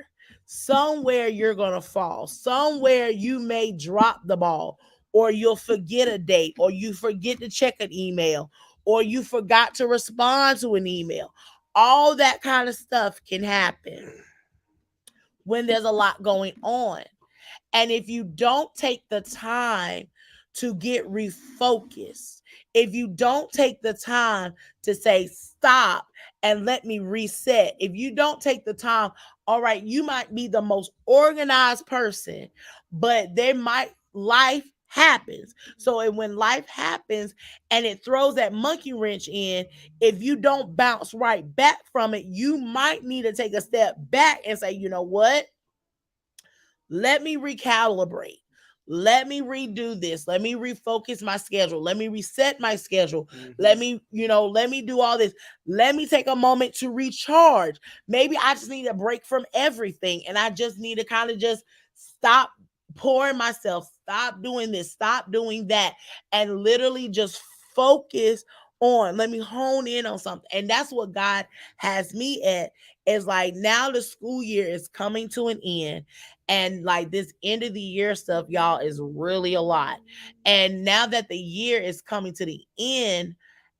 Speaker 3: Somewhere you're going to fall. Somewhere you may drop the ball, or you'll forget a date, or you forget to check an email, or you forgot to respond to an email. All that kind of stuff can happen when there's a lot going on. And if you don't take the time to get refocused, if you don't take the time to say, stop and let me reset, if you don't take the time, all right, you might be the most organized person, but life happens. So and when life happens and it throws that monkey wrench in, if you don't bounce right back from it, you might need to take a step back and say, you know what? Let me recalibrate. Let me redo this. Let me refocus my schedule. Let me reset my schedule. Let me do all this. Let me take a moment to recharge. Maybe I just need a break from everything, and I just need to kind of just stop pouring myself, stop doing this, stop doing that, and literally just focus on, let me hone in on something. And that's what God has me at, is like, now the school year is coming to an end, and like this end of the year stuff, y'all, is really a lot. And now that the year is coming to the end,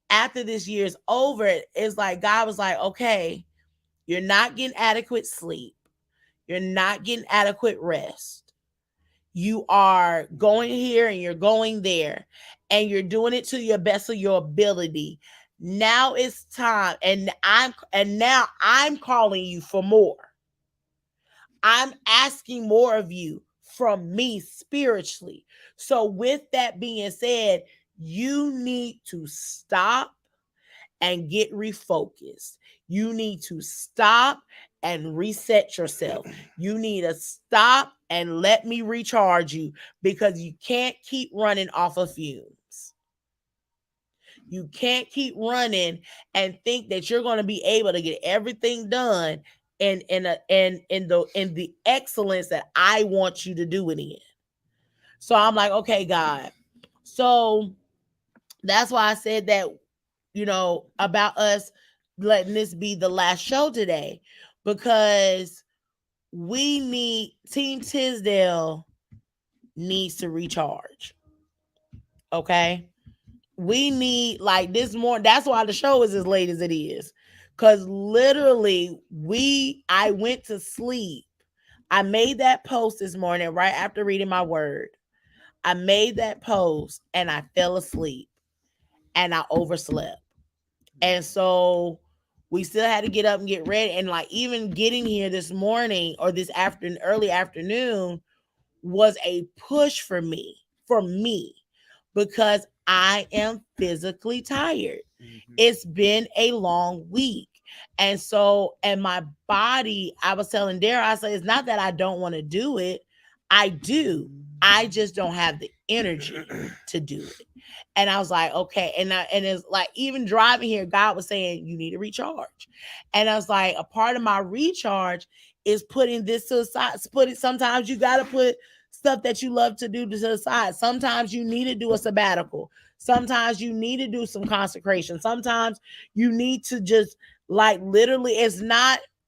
Speaker 3: after this year is over, it's like God was like, okay, you're not getting adequate sleep, you're not getting adequate rest, you are going here and you're going there, and you're doing it to your best of your ability. Now it's time, and now I'm calling you for more. I'm asking more of you from me spiritually. So with that being said, you need to stop and get refocused. You need to stop and reset yourself. You need to stop and let me recharge you, because you can't keep running off of fumes. You can't keep running and think that you're going to be able to get everything done in the excellence that I want you to do it in. So I'm like, okay, God. So that's why I said that, about us letting this be the last show today, because we need Team Tisdale needs to recharge. Okay. We need, like, this morning. That's why the show is as late as it is. Cause literally I went to sleep. I made that post this morning right after reading my word. I made that post and I fell asleep and I overslept. And so we still had to get up and get ready. And like even getting here this morning or this afternoon, early afternoon, was a push for me, because I am physically tired.
Speaker 2: Mhm.
Speaker 3: It's been a long week. And so, and my body, I was telling Dara, I said, it's not that I don't want to do it. I do. I just don't have the energy to do it. And I was like, okay. And it's like, even driving here, God was saying, you need to recharge. And I was like, a part of my recharge is putting this to the side. Sometimes you got to put stuff that you love to do to the side. Sometimes you need to do a sabbatical. Sometimes you need to do some consecration. Sometimes you need to just, like, literally,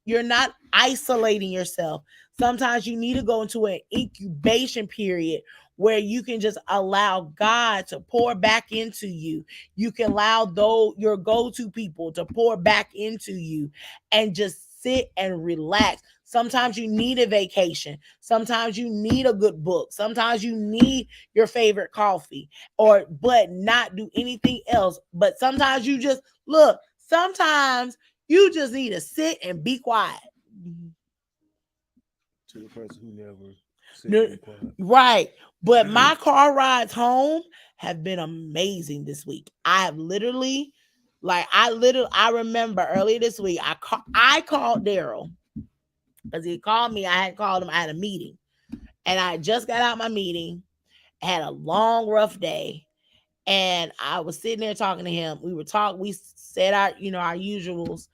Speaker 3: you're not isolating yourself. Sometimes you need to go into an incubation period where you can just allow God to pour back into you. You can allow your go-to people to pour back into you and just sit and relax. Sometimes you need a vacation. Sometimes you need a good book. Sometimes you need your favorite coffee, but not do anything else. But sometimes you just look, sometimes you just need to sit and be quiet.
Speaker 2: To the person who never sit
Speaker 3: No,
Speaker 2: and be quiet.
Speaker 3: right. But my car rides home have been amazing this week. I have literally, I remember earlier this week, I called Daryl because he called me. I had called him. I had a meeting, and I just got out my meeting. Had a long, rough day, and I was sitting there talking to him. We said our usuals,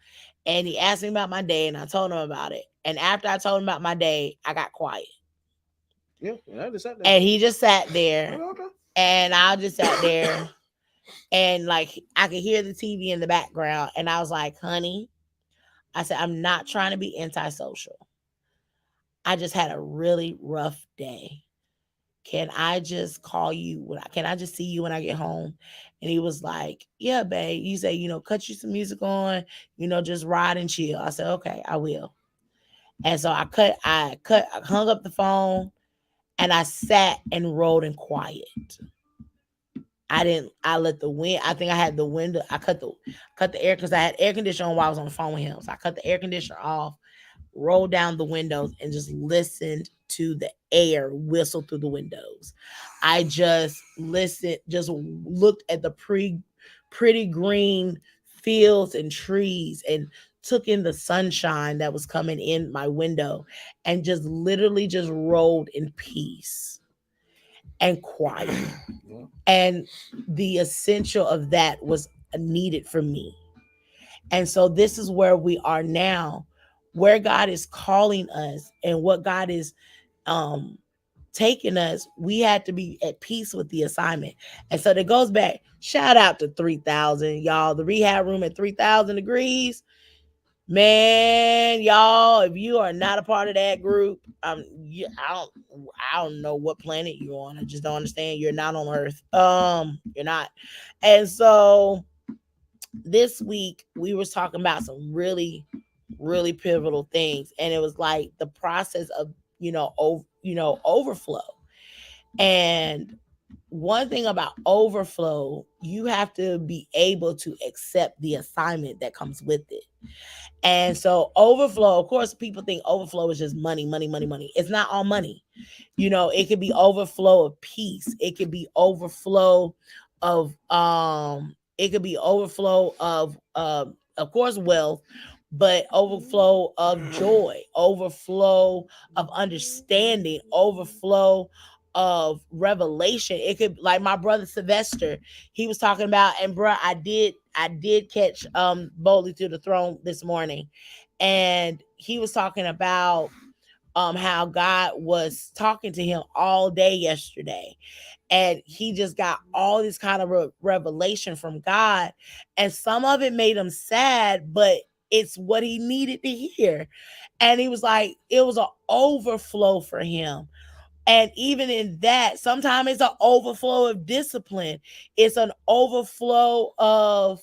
Speaker 3: and he asked me about my day, and I told him about it. And after I told him about my day, I got quiet.
Speaker 2: Yeah, and I just sat there.
Speaker 3: And he just sat there,
Speaker 2: Okay.
Speaker 3: and I just sat there, and like I could hear the TV in the background, and I was like, "Honey," I said, "I'm not trying to be antisocial. I just had a really rough day. Can I just call you? Can I just see you when I get home?" And he was like, "Yeah, babe." You say, cut you some music on, just ride and chill. I said, "Okay, I will." And so I hung up the phone, and I sat and rode in quiet. I let the wind, I think I had the window, I cut the air, because I had air conditioner on while I was on the phone with him. So I cut the air conditioner off, rolled down the windows, and just listened to the air whistle through the windows. I just listened, just looked at the pretty green fields and trees, and took in the sunshine that was coming in my window, and just literally just rolled in peace and quiet.
Speaker 2: Yeah.
Speaker 3: And the essential of that was needed for me. And so this is where we are now, where God is calling us and what God is um taking us. We had to be at peace with the assignment. And so that goes back. Shout out to 3,000, y'all. The rehab room at 3,000 degrees. Man, y'all, if you are not a part of that group, I don't know what planet you're on. I just don't understand. You're not on Earth. You're not. And so this week we was talking about some really, really pivotal things, and it was like the process of overflow. And one thing about overflow, you have to be able to accept the assignment that comes with it. And so overflow, of course, people think overflow is just money, money, money, money. It's not all money. It could be overflow of peace. It could be overflow of course, wealth, but overflow of joy, overflow of understanding, overflow of revelation. It could, like my brother Sylvester, he was talking about, and bruh, I did catch Boldly Through the Throne this morning, and he was talking about how God was talking to him all day yesterday, and he just got all this kind of revelation from God, and some of it made him sad, but it's what he needed to hear. And he was like, it was an overflow for him. And even in that, sometimes it's an overflow of discipline. It's an overflow of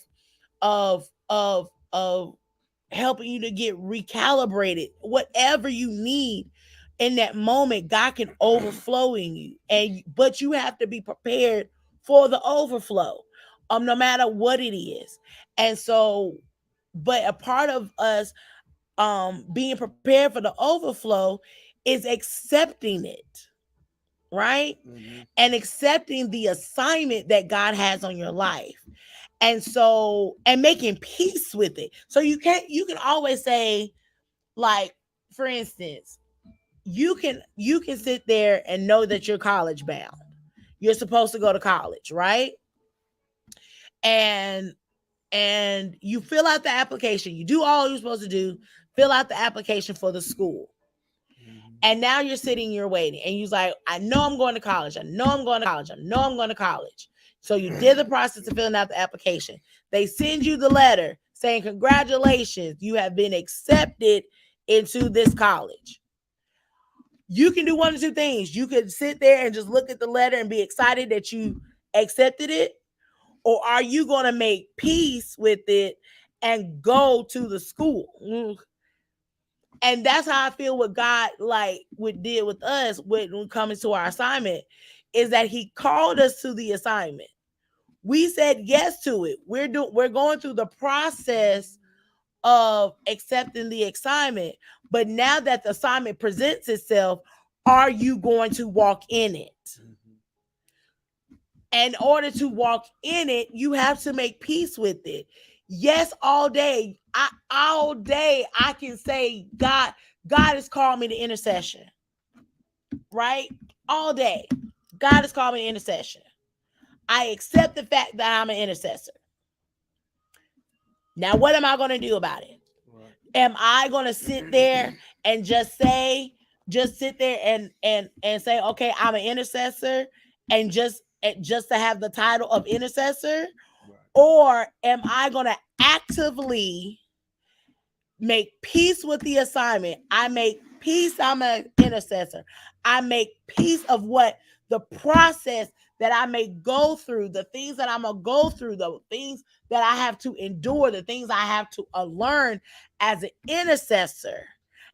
Speaker 3: helping you to get recalibrated. Whatever you need in that moment, God can overflow in you. And but you have to be prepared for the overflow. No matter what it is. And so, but a part of us being prepared for the overflow is accepting it, right?
Speaker 2: Mm-hmm.
Speaker 3: And accepting the assignment that God has on your life. And so, and making peace with it. So you can always say, like, for instance, you can sit there and know that you're college bound. You're supposed to go to college, right? And you fill out the application. You do all you're supposed to do, fill out the application for the school.
Speaker 2: Mm-hmm.
Speaker 3: And now you're sitting, you're waiting, and you're like, I know I'm going to college. I know I'm going to college. I know I'm going to college. So you did the process of filling out the application. They send you the letter saying, congratulations, you have been accepted into this college. You can do one of two things. You could sit there and just look at the letter and be excited that you accepted it, or are you going to make peace with it and go to the school? And that's how I feel what God like what did with us when coming to our assignment, is that he called us to the assignment. We said yes to it. We're going through the process of accepting the assignment. But now that the assignment presents itself, are you going to walk in it? In order to walk in it, you have to make peace with it. Yes, all day, I can say, God has called me to intercession, right? All day, God has called me to intercession. I accept the fact that I'm an intercessor. Now, what am I going to do about it? Right. Am I going to sit there and just sit there and say, okay, I'm an intercessor, and just to have the title of intercessor? Right. Or am I going to actively make peace with the assignment? I make peace. I'm an intercessor. I make peace of what the process that I may go through, the things that I'm going to go through, the things that I have to endure, the things I have to learn as an intercessor.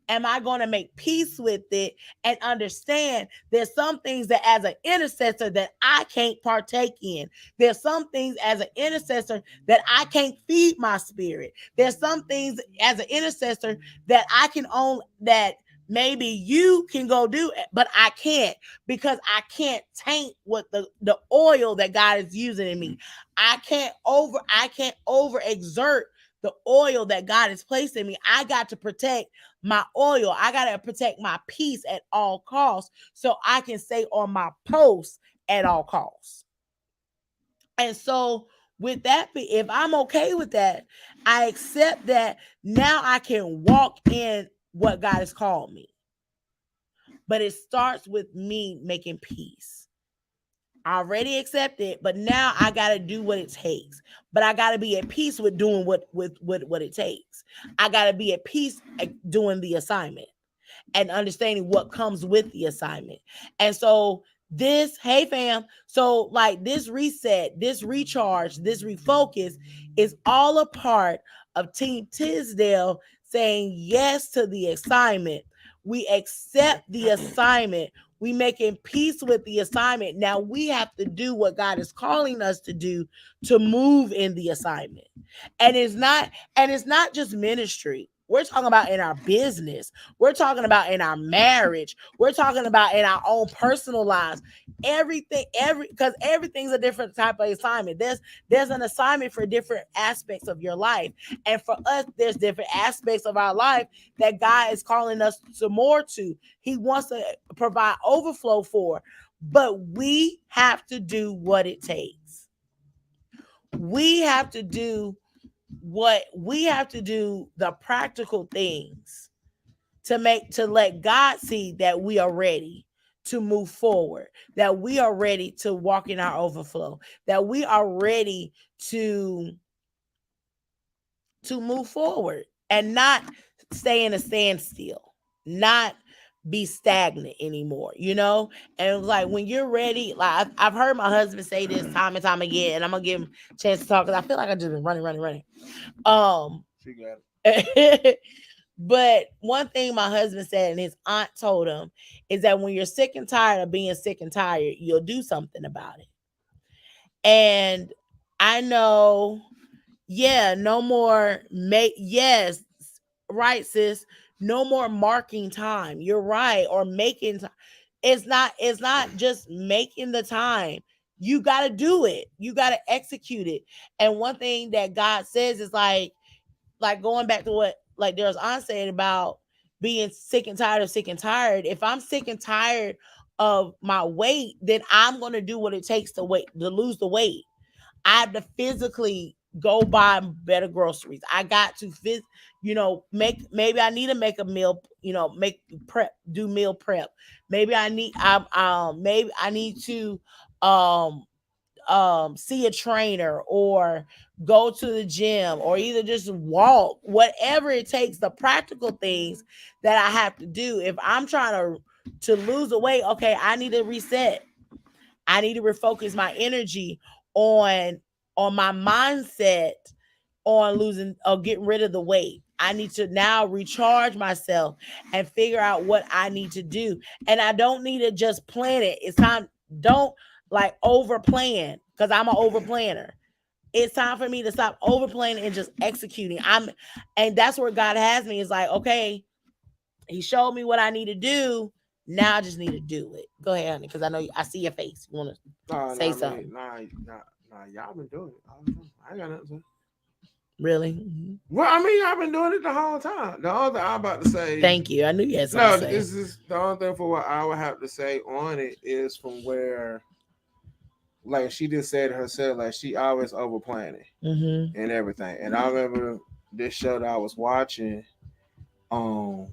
Speaker 3: Am I going to make peace with it and understand there's some things that as an intercessor that I can't partake in? There's some things as an intercessor that I can't feed my spirit. There's some things as an intercessor that I can own, that maybe you can go do it, but I can't, because I can't taint what the oil that God is using in me. I can't overexert the oil that God has placed in me. I got to protect my oil. I got to protect my peace at all costs, so I can stay on my post at all costs. And so with that, if I'm okay with that, I accept that now I can walk in what God has called me. But it starts with me making peace. I already accept it, but now I got to do what it takes. But I got to be at peace with doing what it takes. I got to be at peace doing the assignment and understanding what comes with the assignment. And so this, hey fam, so like this reset, this recharge, this refocus is all a part of Team Tisdale saying yes to the assignment. We accept the assignment. We making peace with the assignment. Now we have to do what God is calling us to do to move in the assignment. And it's not just ministry. We're talking about in our business. We're talking about in our marriage. We're talking about in our own personal lives. Because everything's a different type of assignment. There's an assignment for different aspects of your life. And for us, there's different aspects of our life that God is calling us to more to. He wants to provide overflow for. but we have to do what it takes. We have to do the practical things to let God see that we are ready to move forward, that we are ready to walk in our overflow, that we are ready to move forward and not stay in a standstill, not be stagnant anymore, you know? And it was like when you're ready, like I've heard my husband say this time and time again, and I'm gonna give him a chance to talk because I feel like I've just been running. Um,
Speaker 2: She got
Speaker 3: but one thing my husband said and his aunt told him is that when you're sick and tired of being sick and tired, you'll do something about it. And I know, yeah, no more make yes, right, sis. No more marking time. You're right, or making time. It's not just making the time. You got to do it. You got to execute it. And one thing that God says is like going back to what like there's on saying about being sick and tired of sick and tired. If I'm sick and tired of my weight, then I'm going to do what it takes to lose the weight. I have to physically go buy better groceries. I got to make, maybe I need to make a meal, make prep, do meal prep. Maybe I need to um see a trainer or go to the gym or either just walk, whatever it takes, the practical things that I have to do. If I'm trying to lose the weight, okay, I need to reset. I need to refocus my energy on my mindset on losing or getting rid of the weight. I need to now recharge myself and figure out what I need to do. And I don't need to just plan it. It's time. Don't like over plan because I'm an over planner. It's time for me to stop over planning and just executing. And that's where God has me. Is like, okay, He showed me what I need to do. Now I just need to do it. Go ahead, honey, because I know I see your face. You want to say something?
Speaker 2: Y'all been doing it all the time. I ain't got nothing to say.
Speaker 3: Really? Mm-hmm.
Speaker 2: Well, I mean, I've been doing it the whole time. The only thing I'm about to say.
Speaker 3: Thank you. I knew you had something to say.
Speaker 2: This is the only thing for what I would have to say on it is from where, like she just said herself, like she always over planning and everything. And I remember this show that I was watching. Y'all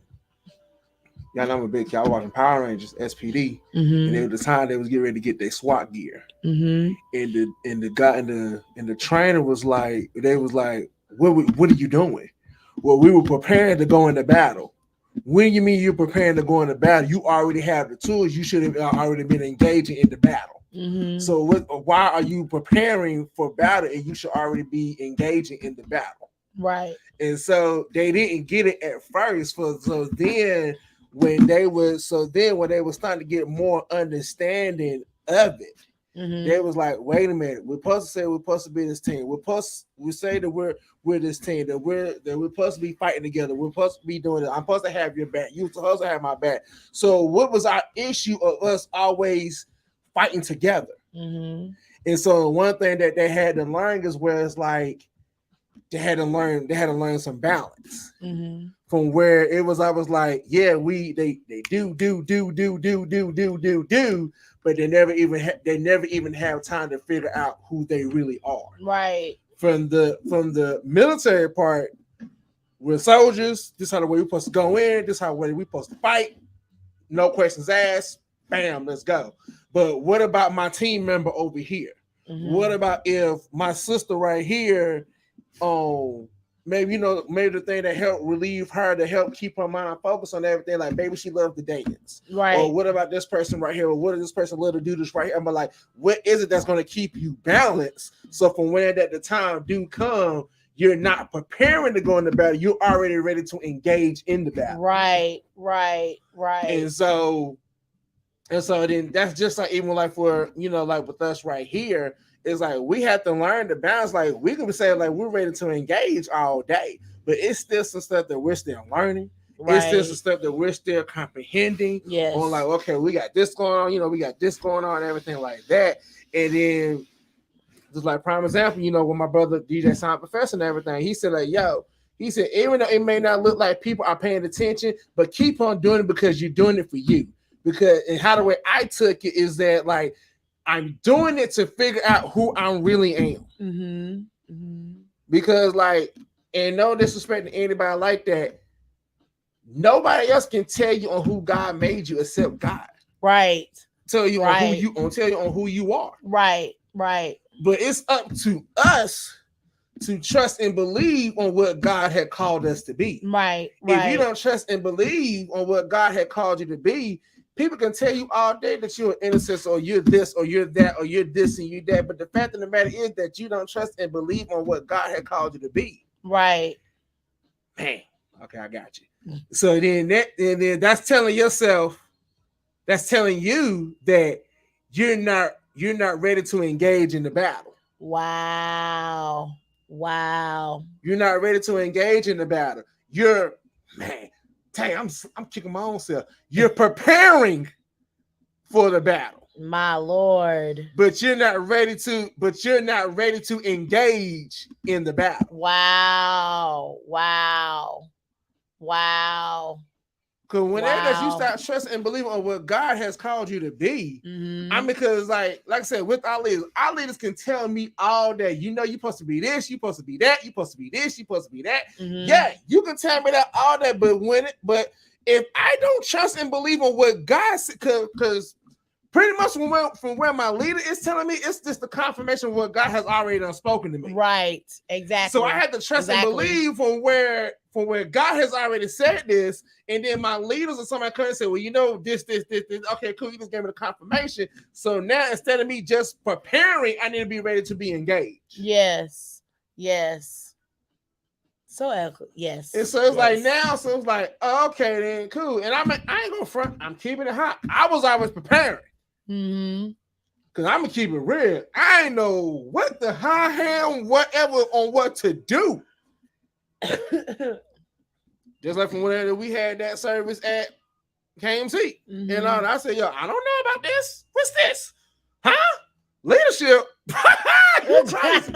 Speaker 2: know I'm a big kid. I was watching Power Rangers SPD, and it was the time they was getting ready to get their SWAT gear. And the guy and the trainer was like, they was like, what are you doing? Well, we were preparing to go into battle. When you mean you're preparing to go into battle, you already have the tools. You should have already been engaging in the battle. So why are you preparing for battle and you should already be engaging in the battle?
Speaker 3: Right.
Speaker 2: And so they didn't get it at first. So then when they were starting to get more understanding of it, they was like, wait a minute, we're supposed to say we're supposed to be this team. We say that we're this team, that we're supposed to be fighting together. We're supposed to be doing it. I'm supposed to have your back. You're supposed to have my back. So what was our issue of us always fighting together? And so one thing that they had to learn is where it's like they had to learn some balance. From where it was, I was like, yeah, they do, but they never even have time to figure out who they really are.
Speaker 3: Right.
Speaker 2: From the military part, we're soldiers. This is how the way we're supposed to go in. This is how the way we're supposed to fight. No questions asked. Bam, let's go. But what about my team member over here? What about if my sister right here, maybe the thing that helped relieve her, to help keep her mind focused on everything, like maybe she loved the dance,
Speaker 3: right?
Speaker 2: Or what about this person right here? Or what does this person love to do this right here? I'm like, what is it that's going to keep you balanced? So from when that the time do come, you're not preparing to go into battle. You're already ready to engage in the battle.
Speaker 3: Right.
Speaker 2: And so then that's just like even like for like with us right here. It's like we have to learn to balance. Like we can say like we're ready to engage all day, but it's still some stuff that we're still learning. Right. It's still some stuff that we're still comprehending.
Speaker 3: Yes.
Speaker 2: On like, okay, we got this going on, we got this going on, and everything like that. And then just like prime example, when my brother DJ Sound Professor and everything, he said like, he said, even though it may not look like people are paying attention, but keep on doing it because you're doing it for you. because and how the way I took it is that like I'm doing it to figure out who I really am. Because like, and no disrespect to anybody like that, nobody else can tell you on who God made you except God.
Speaker 3: Right.
Speaker 2: Tell you on who you tell you on who you are.
Speaker 3: Right.
Speaker 2: But it's up to us to trust and believe on what God had called us to be.
Speaker 3: Right.
Speaker 2: If you don't trust and believe on what God had called you to be, people can tell you all day that you're an intercessor or you're this or you're that or you're this and you that. But the fact of the matter is that you don't trust and believe on what God had called you to be.
Speaker 3: Right.
Speaker 2: Man, okay, I got you. So then that's telling yourself, that's telling you that you're not ready to engage in the battle.
Speaker 3: Wow.
Speaker 2: You're not ready to engage in the battle. You're, man, dang, I'm kicking my own self. You're preparing for the battle.
Speaker 3: My Lord.
Speaker 2: But you're not ready to engage in the battle.
Speaker 3: Wow.
Speaker 2: Because whenever you start trusting and believing on what God has called you to be, because like I said, with our leaders can tell me all day, you're supposed to be this, you're supposed to be that, you're supposed to be this, you're supposed to be that. Yeah, you can tell me that all day, but if I don't trust and believe on what God said, because pretty much from where my leader is telling me, it's just the confirmation of what God has already done spoken to me.
Speaker 3: Right, exactly.
Speaker 2: So I had to trust and believe from where God has already said this, and then my leaders or somebody come and say, well, this. Okay, cool. You just gave me the confirmation. So now instead of me just preparing, I need to be ready to be engaged.
Speaker 3: Yes. So yes.
Speaker 2: And so it's like now, so it's like, okay, then cool. And I ain't gonna front. I'm keeping it hot. I was always preparing. Cause I'm gonna keep it real. I ain't know what the high hand, whatever on what to do. Just like from whenever we had that service at KMC. And I said, yo, I don't know about this. What's this? Huh? Leadership. You crazy.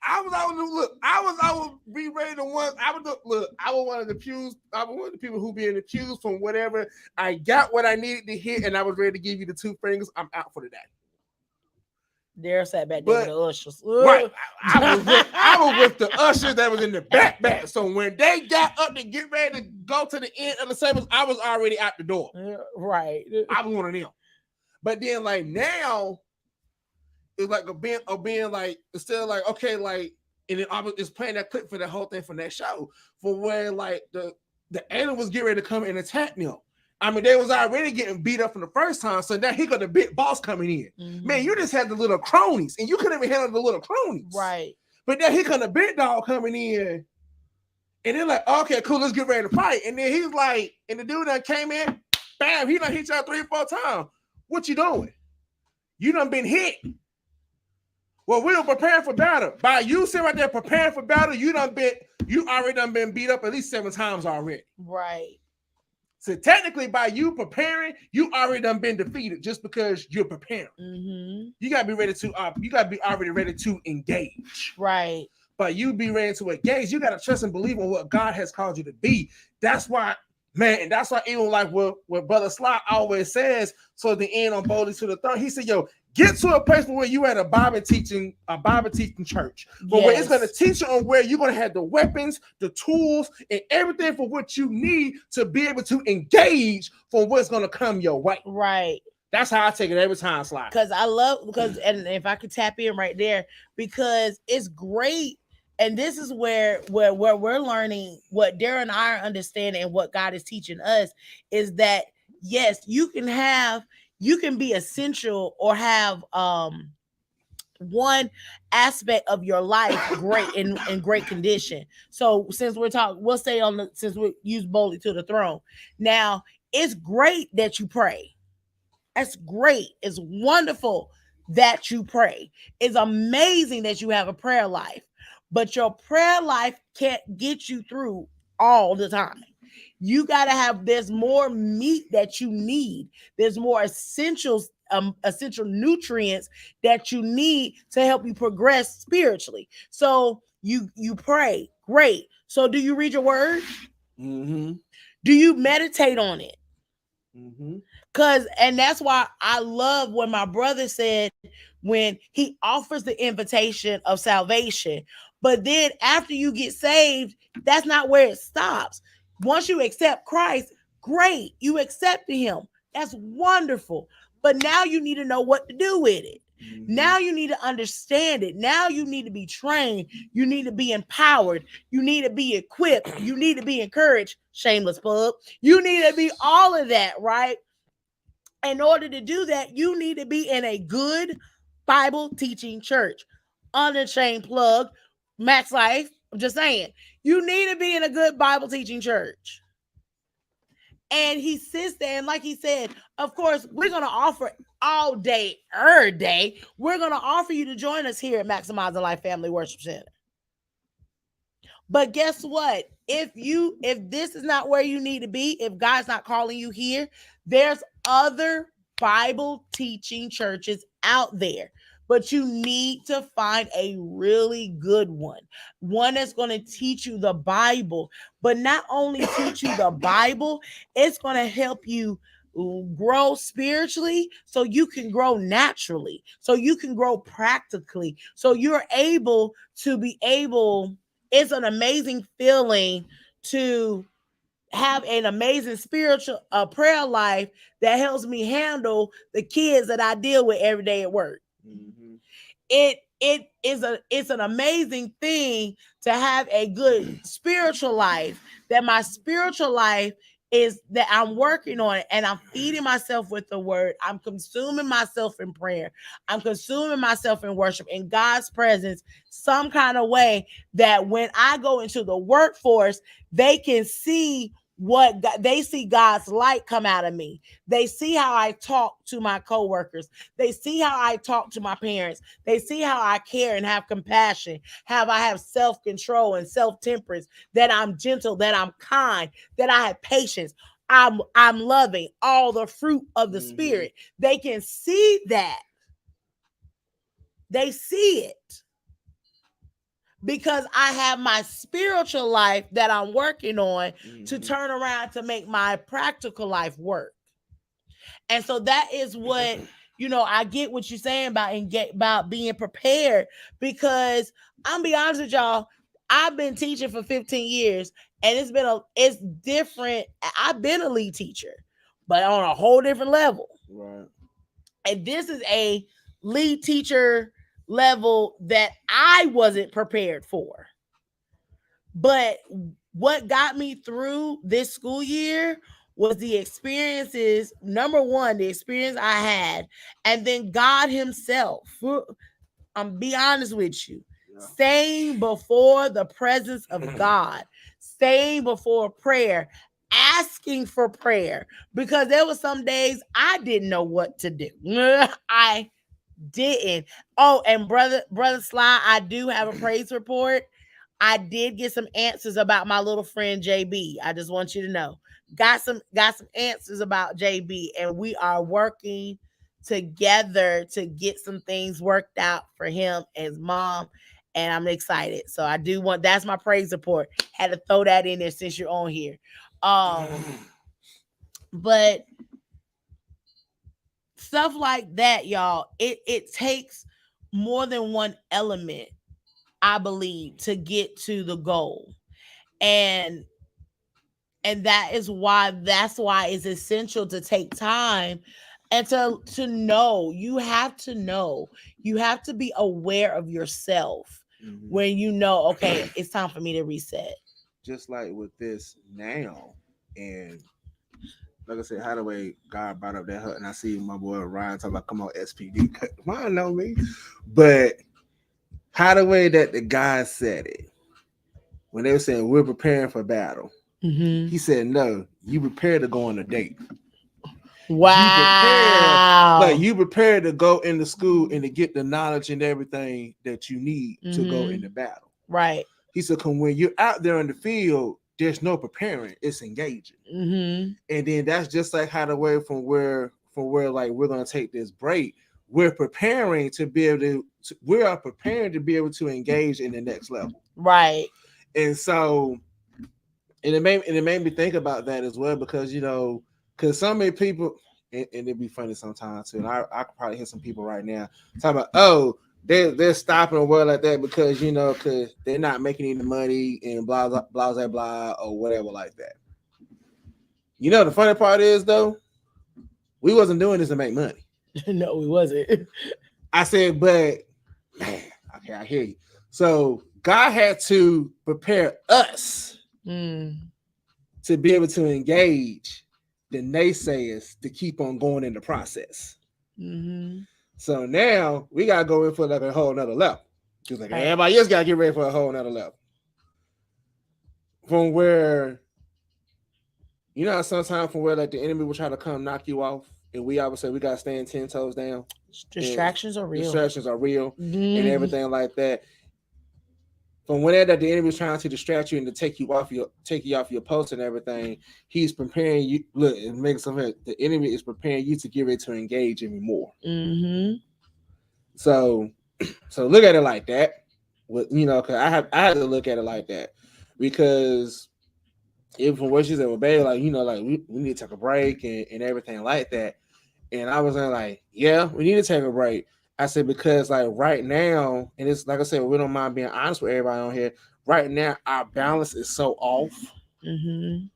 Speaker 2: I was be ready to one. I was one of the pews. I was one of the people who be in the pews from whatever. I got what I needed to hit, and I was ready to give you the 2 fingers. I'm out for the day.
Speaker 3: There sat back there with the ushers.
Speaker 2: Right. I was with the ushers that was in the back. So when they got up to get ready to go to the end of the service, I was already out the door.
Speaker 3: Right.
Speaker 2: I was one of them. But then like now, it's like being like, instead of like, okay, like, and then I was just playing that clip for the whole thing from that show, for where like the alien was getting ready to come and attack them. I mean, they was already getting beat up from the first time, so now he got the big boss coming in. Man, you just had the little cronies, and you couldn't even handle the little cronies.
Speaker 3: Right.
Speaker 2: But then he got the big dog coming in, and they're like, okay, cool, let's get ready to fight. And then he's like, and the dude that came in, bam, he done hit y'all 3 or 4 times. What you doing? You done been hit. Well, we were preparing for battle. By you sitting right there preparing for battle, you already done been beat up at least 7 times already.
Speaker 3: Right.
Speaker 2: So technically, by you preparing, you already done been defeated just because you're preparing. You gotta be ready to. You gotta be already ready to engage.
Speaker 3: Right.
Speaker 2: But you be ready to engage. You gotta trust and believe in what God has called you to be. That's why, man, and that's why even like what Brother Sly always says. So at the end on Boldly to the Throne, he said, "Yo, get to a place where you at a Bible teaching church, but where it's going to teach you on where you're going to have the weapons, the tools, and everything for what you need to be able to engage for what's going to come your way." Right. That's how I take it every time, Sly.
Speaker 3: And if I could tap in right there, because it's great. And this is where we're learning what Darren and I are understanding, and what God is teaching us is that, yes, you can be essential or have one aspect of your life great in great condition. So since we're talking, we'll stay on since we use Boldly to the Throne. Now, it's great that you pray. That's great. It's wonderful that you pray. It's amazing that you have a prayer life. But your prayer life can't get you through all the time. You got to have, there's more meat that you need. There's more essential nutrients that you need to help you progress spiritually. So you pray. Great. So do you read your word? Do you meditate on it?
Speaker 2: Mm-hmm.
Speaker 3: And that's why I love when my brother said, when he offers the invitation of salvation, but then after you get saved, that's not where it stops. Once you accept Christ, great, you accepted him. That's wonderful. But now you need to know what to do with it.
Speaker 2: Mm-hmm.
Speaker 3: Now you need to understand it. Now you need to be trained. You need to be empowered. You need to be equipped. You need to be encouraged. Shameless plug. You need to be all of that, right? In order to do that, you need to be in a good Bible teaching church. Unashamed plug, Max Life. I'm just saying, you need to be in a good Bible teaching church. And he sits there, and like he said, of course, we're gonna offer all day, day. We're gonna offer you to join us here at Maximizing Life Family Worship Center. But guess what? If this is not where you need to be, if God's not calling you here, there's other Bible teaching churches out there. But you need to find a really good one that's going to teach you the Bible, but not only teach you the Bible, it's going to help you grow spiritually so you can grow naturally, so you can grow practically, so you're able to be able. It's an amazing feeling to have an amazing spiritual prayer life that helps me handle the kids that I deal with every day at work.
Speaker 2: Mm-hmm.
Speaker 3: It's an amazing thing to have a good spiritual life, that my spiritual life is that I'm working on it, and I'm feeding myself with the word. I'm consuming myself in prayer. I'm consuming myself in worship in God's presence, some kind of way that when I go into the workforce, they can see what God, they see God's light come out of me. They see how I talk to my coworkers. They see how I talk to my parents. They see how I care and have compassion, how I have self-control and self-temperance, that I'm gentle, that I'm kind, that I have patience. I'm loving, all the fruit of the spirit. They can see that. They see it because I have my spiritual life that I'm working on to turn around to make my practical life work. And so that is what, I get what you're saying about being prepared, because I'm be honest with y'all, I've been teaching for 15 years, and it's different. I've been a lead teacher, but on a whole different level.
Speaker 2: Right.
Speaker 3: And this is a lead teacher level that I wasn't prepared for. But what got me through this school year was the experiences. Number one, the experience I had, and then God Himself. I'm be honest with you. Yeah. Staying before the presence of God, staying before prayer, asking for prayer, because there were some days I didn't know what to do. I didn't. Oh, and brother Sly, I do have a praise report. I did get some answers about my little friend JB. I just want you to know. Got some answers about JB, and we are working together to get some things worked out for him and his mom, and I'm excited. So I do want, that's my praise report. Had to throw that in there since you're on here. But stuff like that, y'all, it takes more than one element, I believe, to get to the goal. And that's why it's essential to take time and to know. You have to know. You have to be aware of yourself when you know, okay, it's time for me to reset.
Speaker 2: Just like with this now, and like I said, how the way God brought up that hut, and I see my boy Ryan talking about come on SPD. Ryan know me, but how the way that the guy said it when they were saying we're preparing for battle, he said, "No, you prepare to go on a date.
Speaker 3: Wow,
Speaker 2: you prepare to go into school and to get the knowledge and everything that you need to go into battle."
Speaker 3: Right.
Speaker 2: He said, "Cause when you're out there in the field, there's no preparing; it's engaging." And then that's just like how the way from where like we're gonna take this break. We're preparing to be able to. We are preparing to be able to engage in the next level.
Speaker 3: Right.
Speaker 2: And so, and it made me think about that as well, because Because so many people, and it'd be funny sometimes too. And I could probably hear some people right now talking about, oh, they're stopping a world like that because because they're not making any money and blah blah blah blah blah or whatever like that. The funny part is though, we wasn't doing this to make money.
Speaker 3: No, we wasn't.
Speaker 2: I said, but man, okay, I hear you. So God had to prepare us to be able to engage the naysayers to keep on going in the process.
Speaker 3: Mm-hmm.
Speaker 2: So now we gotta go in for like a whole nother level. Just like everybody else gotta get ready for a whole nother level. From where, sometimes from where like the enemy will try to come knock you off, and we always say we gotta stand 10 toes down.
Speaker 3: Distractions are real.
Speaker 2: And everything like that. From whenever the enemy is trying to distract you and to take you off your post and everything, he's preparing you. Look, it makes something. The enemy is preparing you to get ready to engage even more.
Speaker 3: Mm-hmm.
Speaker 2: So look at it like that. Because I had to look at it like that because even from what she said, well, babe, like we need to take a break and everything like that. And I was like, yeah, we need to take a break. I said, because like right now, and it's like I said, we don't mind being honest with everybody on here. Right now, our balance is so off.
Speaker 3: Mm-hmm.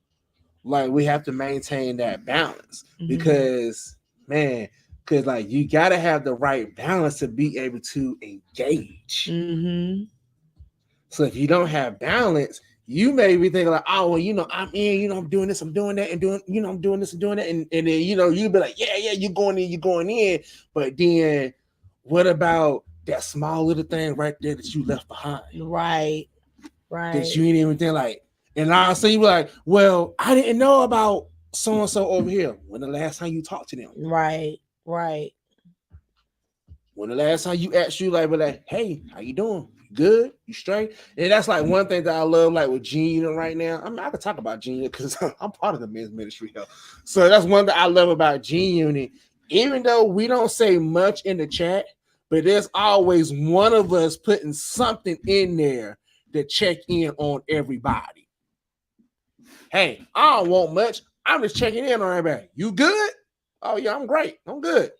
Speaker 2: Like we have to maintain that balance because, man, like you got to have the right balance to be able to engage.
Speaker 3: Mm-hmm.
Speaker 2: So if you don't have balance, you may be thinking like, oh, well, I'm in, I'm doing this, I'm doing that, and doing, I'm doing this and doing that, and then you'll be like, yeah, you're going in, but then what about that small little thing right there that you left behind?
Speaker 3: Right.
Speaker 2: That you ain't even think like, and I'll say you be like, well, I didn't know about so and so over here. When the last time you talked to them?
Speaker 3: Right.
Speaker 2: When the last time you asked you like, hey, how you doing? Good, you straight? And that's like one thing that I love, like with Gene right now. I mean, I could talk about Gene because I'm part of the men's ministry, though. So that's one thing I love about Gene Unit. Even though we don't say much in the chat, but there's always one of us putting something in there to check in on everybody. Hey, I don't want much. I'm just checking in on everybody. You good? Oh yeah, I'm great. I'm good.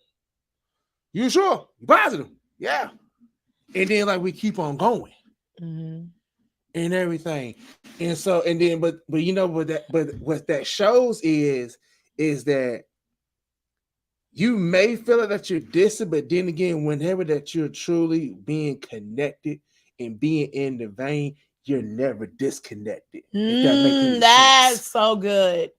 Speaker 2: You sure? You positive? Yeah. And then like we keep on going and everything. And so, and then, but what that shows is that you may feel that you're distant, but then again, whenever that you're truly being connected and being in the vein, you're never disconnected. If that makes any
Speaker 3: that's
Speaker 2: sense.
Speaker 3: so good.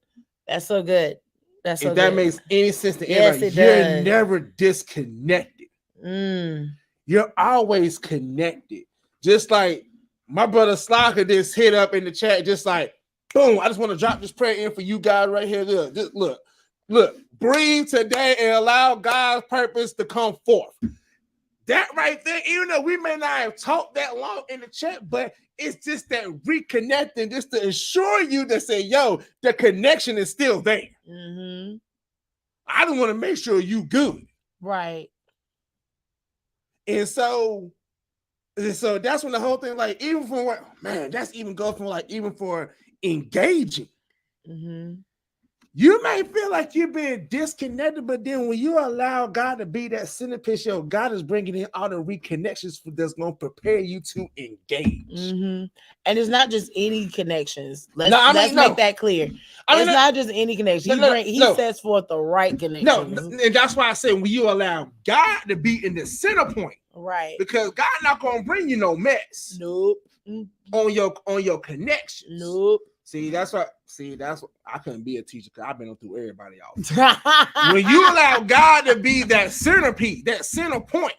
Speaker 3: That's so good. That's so
Speaker 2: if
Speaker 3: good.
Speaker 2: That makes any sense to
Speaker 3: yes,
Speaker 2: anybody, you're never disconnected. You're always connected. Just like my brother Slacker just hit up in the chat, just like, boom, I just want to drop this prayer in for you guys right here. Look, breathe today and allow God's purpose to come forth. That right there, even though we may not have talked that long in the chat, but it's just that reconnecting, just to assure you to say, yo, the connection is still there. I just want to make sure you good.
Speaker 3: Right.
Speaker 2: And so that's when the whole thing, like, even for that's even go from like even for engaging. You may feel like you're being disconnected, but then when you allow God to be that centerpiece, God is bringing in all the reconnections that's going to prepare you to engage.
Speaker 3: And it's not just any connections. Let's make that clear. It's not just any connection. He sets forth the right connections.
Speaker 2: No, and that's why I say when you allow God to be in the center point,
Speaker 3: right?
Speaker 2: Because God not going to bring you no mess.
Speaker 3: Nope.
Speaker 2: On your connections.
Speaker 3: Nope.
Speaker 2: That's what I couldn't be a teacher because I've been through everybody else. When you allow God to be that centerpiece, that center point,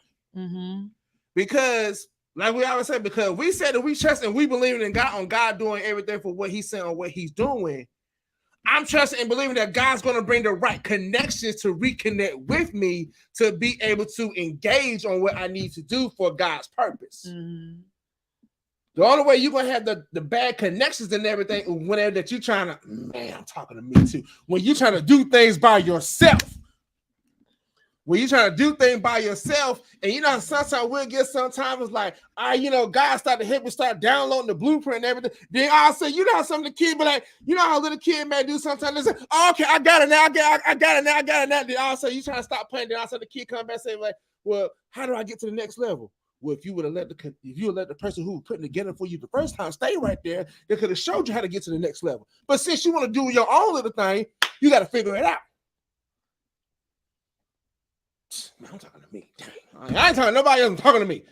Speaker 2: because like we always say, because we said that we trust and we believe in God, on God doing everything for what He's saying or what He's doing. I'm trusting and believing that God's going to bring the right connections to reconnect with me to be able to engage on what I need to do for God's purpose. The only way you're going to have the bad connections and everything whenever that you're trying to, man, I'm talking to me too. When you're trying to do things by yourself, when you trying to do things by yourself, and sometimes we'll get sometimes it's like, God started to hit me, start downloading the blueprint and everything. Then I'll say, how some of the kid be like, how a little kid may do sometimes. They say, oh, okay, I got it now, I got it now. Then I'll say, you trying to stop playing. Then I'll say the kid come back and say, like, well, how do I get to the next level? Well, if you would have let the person who was putting together for you the first time stay right there, they could have showed you how to get to the next level. But since you want to do your own little thing, you got to figure it out. I'm talking to me. I ain't talking to nobody else. I'm talking to me.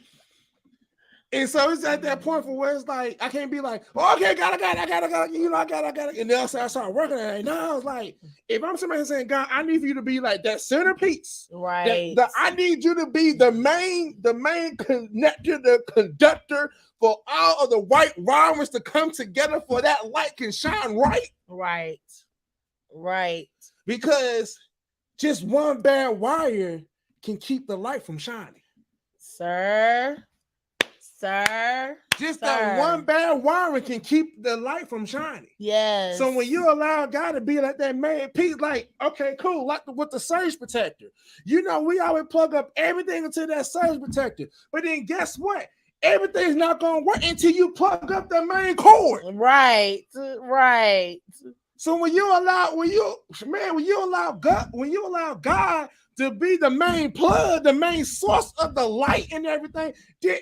Speaker 2: And so it's at that point for where it's like, I can't be like, oh, okay, got it. I got it. And then I start working at it. No, it's like, if I'm somebody saying, God, I need you to be like that centerpiece.
Speaker 3: Right.
Speaker 2: I need you to be the main connector, the conductor for all of the white wires to come together for that light can shine right.
Speaker 3: Right.
Speaker 2: Because just one bad wire can keep the light from shining.
Speaker 3: Sir.
Speaker 2: Just that one bad wiring can keep the light from shining.
Speaker 3: Yes.
Speaker 2: So when you allow God to be like that main piece, like, okay, cool, like with the surge protector. We always plug up everything into that surge protector. But then guess what? Everything's not going to work until you plug up the main cord.
Speaker 3: Right.
Speaker 2: So when you allow God to be the main plug, the main source of the light and everything, then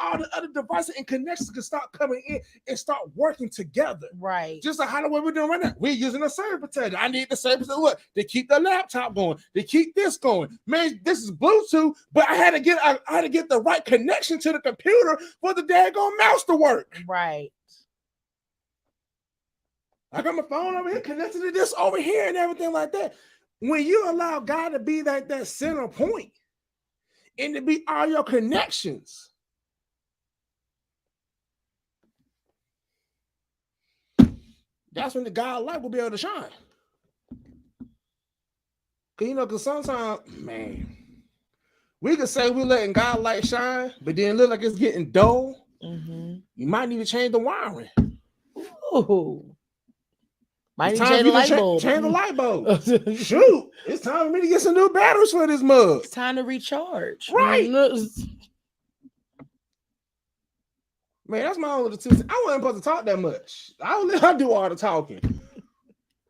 Speaker 2: all the other devices and connections can start coming in and start working together.
Speaker 3: Right.
Speaker 2: Just like how we're doing right now. We're using a surge protector. I need the surge protector. What? To keep the laptop going. To keep this going. Man, this is Bluetooth, but I had to get the right connection to the computer for the daggone mouse to work.
Speaker 3: Right.
Speaker 2: I got my phone over here connected to this over here and everything like that. When you allow God to be like that center point and to be all your connections, that's when the God light will be able to shine. Because sometimes, man, we can say we're letting God light shine, but then look like it's getting dull.
Speaker 3: Mm-hmm.
Speaker 2: You might need to change the wiring.
Speaker 3: Ooh. Might need
Speaker 2: to
Speaker 3: change the light bulb.
Speaker 2: Change the light bulb. Shoot, it's time for me to get some new batteries for this mug.
Speaker 3: It's time to recharge.
Speaker 2: Right. Man, that's my only two. I wasn't supposed to talk that much. I do all the talking.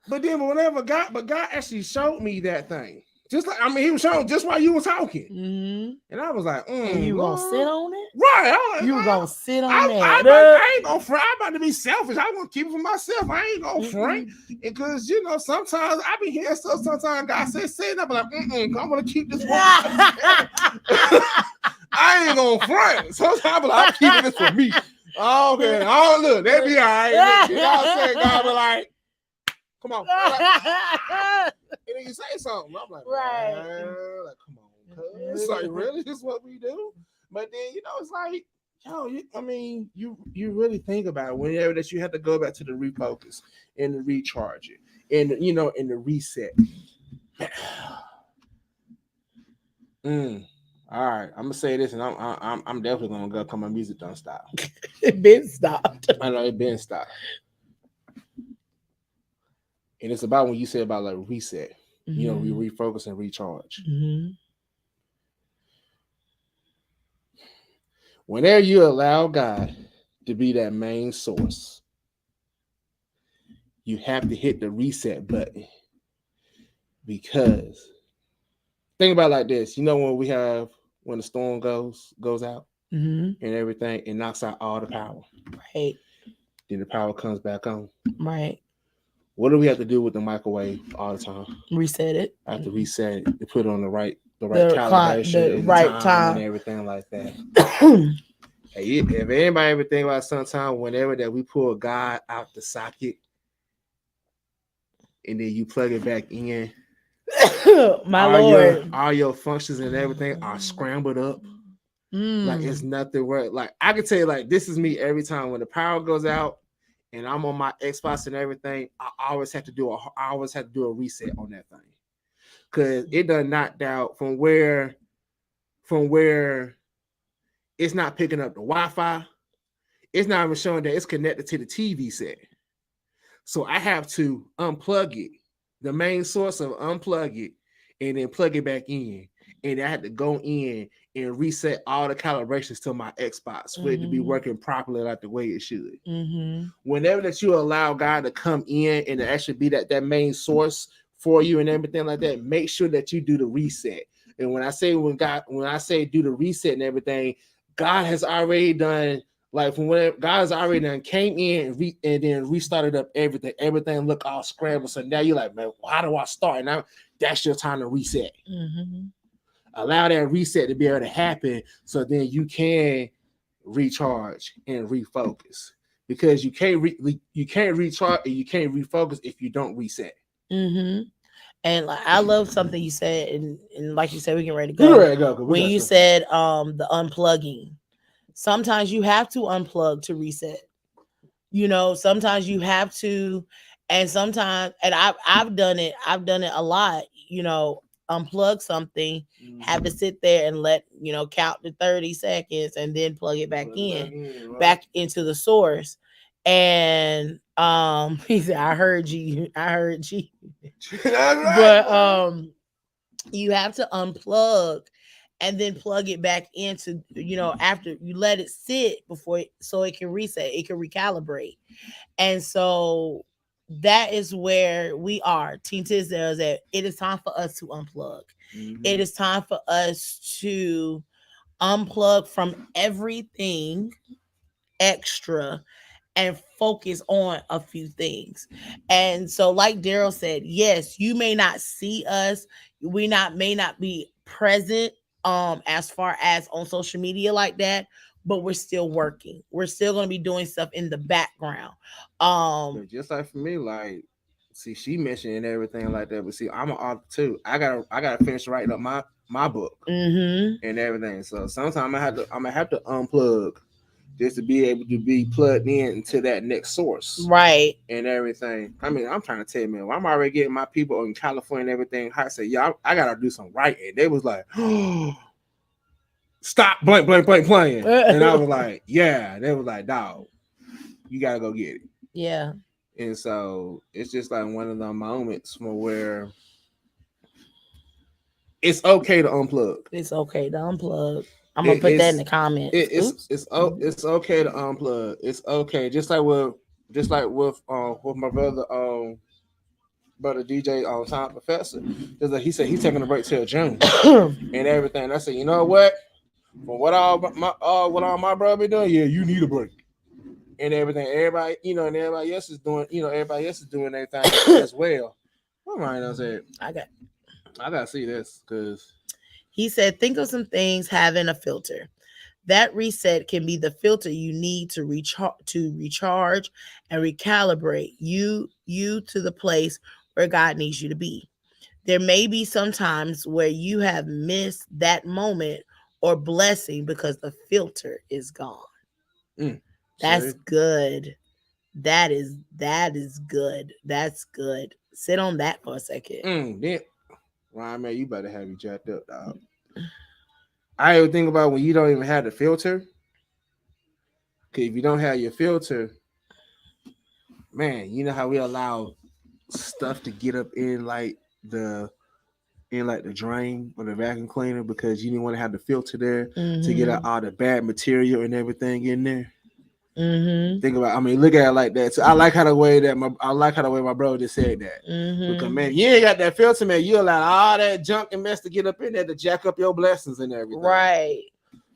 Speaker 2: But then God actually showed me that thing. Just like, he was showing just while you were talking.
Speaker 3: Mm-hmm.
Speaker 2: And I was like,
Speaker 3: and you
Speaker 2: Lord.
Speaker 3: gonna sit on it?
Speaker 2: Right.
Speaker 3: You gonna sit on that.
Speaker 2: I ain't gonna front. I'm about to be selfish. I'm gonna keep it for myself. I ain't gonna front. Because, sometimes I be hearing stuff. Sometimes God says, say that, but I'm gonna keep this one. I ain't gonna front. Sometimes I'm keeping this for me. Okay. Oh, look, they be all right. You know what I'm saying? God be like, come on. And then you say something. I'm like,
Speaker 3: right.
Speaker 2: Like, come on. It's like, really? This is what we do? But then, it's like, you really think about it whenever that you have to go back to the refocus and the recharge it and, and the reset. All right, I'm gonna say this, and I'm definitely gonna go. Come, my music don't stop.
Speaker 3: It been stopped.
Speaker 2: I know it been stopped. And it's about when you say about like reset, we refocus and recharge.
Speaker 3: Mm-hmm.
Speaker 2: Whenever you allow God to be that main source, you have to hit the reset button. Because think about it like this, when the storm goes out and everything, it knocks out all the power.
Speaker 3: Right.
Speaker 2: Then the power comes back on.
Speaker 3: Right.
Speaker 2: What do we have to do with the microwave all the time? Reset
Speaker 3: it.
Speaker 2: I have to reset it to put it on the right calibration,
Speaker 3: the right time,
Speaker 2: and everything like that. Hey, if anybody ever think about sometime whenever that we pull God out the socket and then you plug it back in,
Speaker 3: Lord,
Speaker 2: all your functions and everything are scrambled up. Like it's nothing worth. Like I can tell you, like this is me every time when the power goes out and I'm on my Xbox and everything. I always have to do a reset on that thing because it done knocked out from where it's not picking up the Wi-Fi. It's not even showing that it's connected to the TV set. So I have to unplug it, the main source of unplug it, and then plug it back in. And I had to go in and reset all the calibrations to my Xbox for it to be working properly like the way it should. Whenever that you allow God to come in and to actually be that main source for you and everything like that, make sure that you do the reset. And when I say do the reset and everything, God has already done, like from whatever God has already done came in and then restarted up everything. Everything looked all scrambled. So now you're like, man, how do I start? And now that's your time to reset. Allow that reset to be able to happen, so then you can recharge and refocus. Because you can't recharge and you can't refocus if you don't reset.
Speaker 3: And like, I love something you said, and like you said, we can ready to
Speaker 2: We
Speaker 3: go.
Speaker 2: ready to go, 'cause we
Speaker 3: When
Speaker 2: got
Speaker 3: you
Speaker 2: stuff.
Speaker 3: said the unplugging, sometimes you have to unplug to reset. You know, sometimes you have to, and sometimes, and I've done it. I've done it a lot. You know, unplug something, have to sit there and let count to 30 seconds, and then plug it back in,
Speaker 2: Right?
Speaker 3: back into the source. And he said, "I heard you. I heard you."
Speaker 2: That's right,
Speaker 3: But
Speaker 2: bro.
Speaker 3: you have to unplug and then plug it back into, after you let it sit before so it can reset, it can recalibrate. And so that is where we are. Team Tisdale is that it is time for us to unplug. It is time for us to unplug from everything extra and focus on a few things. And so, like Daryl said, yes, you may not see us, we not may not be present as far as on social media like that, but we're still working. We're still going to be doing stuff in the background.
Speaker 2: But just like for me, like, see, she mentioned and everything like that. But see, I'm an author too. I gotta finish writing up my book and everything. So sometimes I'm gonna have to unplug just to be able to be plugged in to that next source.
Speaker 3: Right.
Speaker 2: And everything. I mean, I'm trying to tell you, man, I'm already getting my people in California and everything. I say, y'all, I gotta do some writing. They was like, stop blank, blank, blank playing. And I was like, yeah. They was like, dog, you gotta go get it.
Speaker 3: Yeah.
Speaker 2: And so it's just like one of the moments where it's okay to unplug.
Speaker 3: It's okay to unplug. I'm gonna put that in the comments.
Speaker 2: It's okay to unplug. It's okay. Just like with my brother DJ on Time Professor. Just like he said he's taking a break till June and everything. And I said, you know what? For what all my brother be doing, yeah, you need a break. And everything. Everybody, and everybody else is doing, everybody else is doing everything as well. What mind I said? I gotta see this because
Speaker 3: he said, think of some things having a filter. That reset can be the filter you need to recharge and recalibrate you to the place where God needs you to be. There may be some times where you have missed that moment or blessing because the filter is gone. That's good. That is good. That's good. Sit on that for a second.
Speaker 2: Then, Ryan, man, you better have you jacked up, dog. I even think about when you don't even have the filter. Cause if you don't have your filter, man, you know how we allow stuff to get up the drain or the vacuum cleaner because you didn't want to have the filter there to get out all the bad material and everything in there. Think about, look at it like that. So I like how the way my brother just said that. Because man, you ain't got that filter, man. You allow all that junk and mess to get up in there to jack up your blessings and everything.
Speaker 3: Right.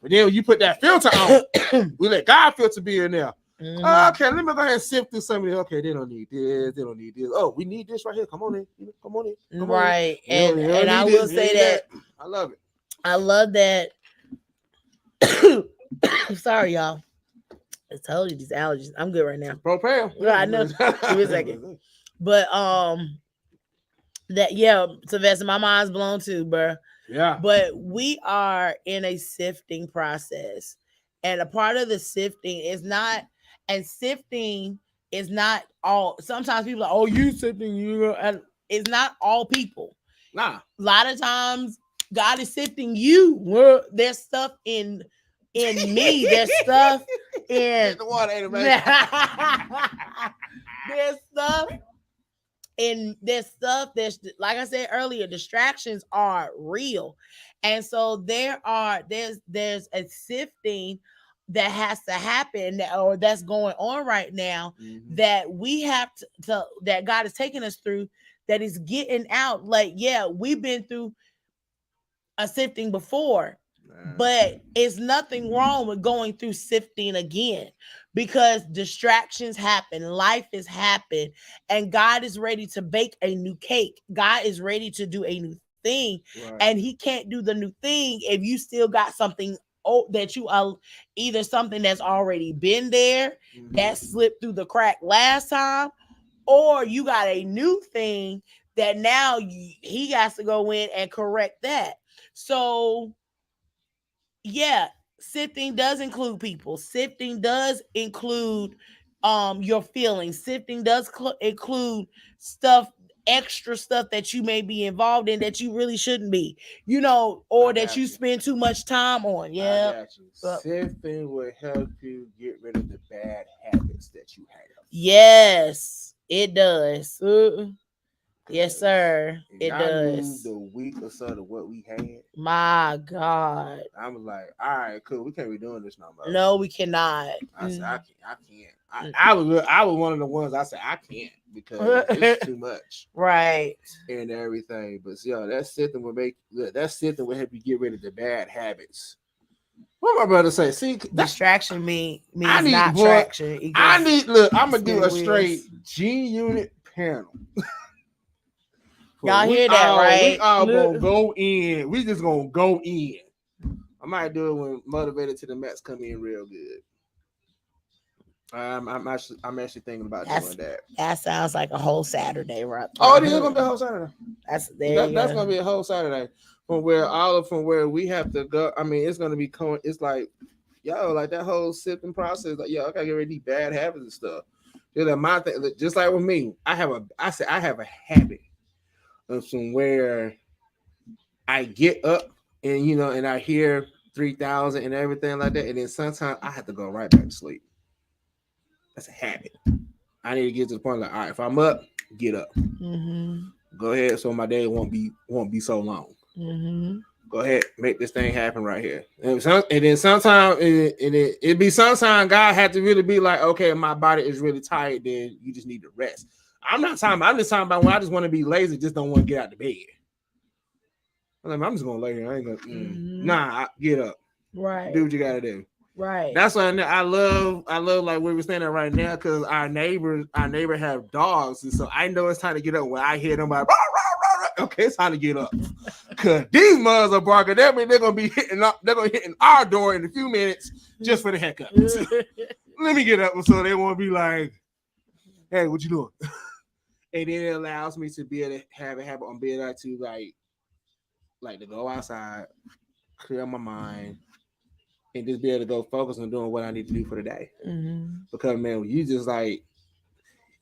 Speaker 2: But then when you put that filter on, we let God filter be in there. Okay, let me go ahead and sift through some of this. Okay, they don't need this. They don't need this. Oh, we need this right here. Come on in. Come on in.
Speaker 3: Right. And I will say that.
Speaker 2: I love it.
Speaker 3: I love that. Sorry, y'all. I told you these allergies. I'm good right now.
Speaker 2: Propel.
Speaker 3: Yeah, I know. Give me a second. But Sylvester, my mind's blown too, bro.
Speaker 2: Yeah.
Speaker 3: But we are in a sifting process. And a part of the sifting is not, and sifting is not all. Sometimes people are, oh, you sifting, and it's not all people.
Speaker 2: Nah.
Speaker 3: A lot of times God is sifting you. There's stuff in me. There's stuff in
Speaker 2: the water, ain't it,
Speaker 3: there's stuff And there's stuff that's, like I said earlier, distractions are real. And so there's a sifting that has to happen, or that's going on right now, that we have to that God is taking us through, that is getting out. Like, yeah, we've been through a sifting before, but it's nothing wrong with going through sifting again, because distractions happen, life has happened, and God is ready to bake a new cake. God is ready to do a new thing, and He can't do the new thing if you still got something that you are, either something that's already been there that slipped through the crack last time, or you got a new thing that now He has to go in and correct that. So yeah, sifting does include people. Sifting does include your feelings. Sifting does include stuff, extra stuff that you may be involved in that you really shouldn't be, or that you spend too much time on. Yeah.
Speaker 2: I got you. Sifting will help you get rid of the bad habits that you have.
Speaker 3: Yes, it does. Yes, sir. It
Speaker 2: does.
Speaker 3: does.
Speaker 2: The week or so of what we had.
Speaker 3: My God.
Speaker 2: I was like, all right, cool. We can't be doing this no more.
Speaker 3: No, we cannot.
Speaker 2: I said, I can't. I was one of the ones I said I can't, because it's too much.
Speaker 3: Right.
Speaker 2: And everything. But that sifting will help you get rid of the bad habits. What my brother say? See,
Speaker 3: distraction means not traction.
Speaker 2: I'm gonna do a straight G-unit panel.
Speaker 3: Y'all hear that, right?
Speaker 2: We all gonna go in. We just gonna go in. I might do it when Motivated to the Max come in real good. I'm actually thinking about doing that.
Speaker 3: That sounds like a whole Saturday, right?
Speaker 2: Oh, it is gonna be a whole Saturday.
Speaker 3: That's
Speaker 2: gonna be a whole Saturday from where we have to go. I mean, it's gonna be going. It's like, like that whole sipping process. Like, I gotta get rid of these bad habits and stuff. Just like my thing, just like with me, I have a habit of somewhere I get up and and I hear 3,000 and everything like that, and then sometimes I have to go right back to sleep. That's a habit. I need to get to the point like, all right, if I'm up, get up. Go ahead, so my day won't be so long. Go ahead, make this thing happen right here. And then sometimes it be sometimes God had to really be like, okay, my body is really tired, then you just need to rest. I'm just talking about when I just want to be lazy, just don't want to get out of bed. I'm just gonna lay here. I ain't gonna get up.
Speaker 3: Right.
Speaker 2: Do what you gotta do.
Speaker 3: Right.
Speaker 2: That's why I love like where we're standing right now, because our neighbor have dogs, and so I know it's time to get up. When I hear them like, rah, rah, rah, okay, it's time to get up. Cause these mothers are barking. That means they're gonna be hitting our door in a few minutes just for the heck of it. Let me get up so they won't be like, hey, what you doing? And then it allows me to be able to have a habit on being able to like to go outside, clear my mind, and just be able to go focus on doing what I need to do for the day. Because man, you just like,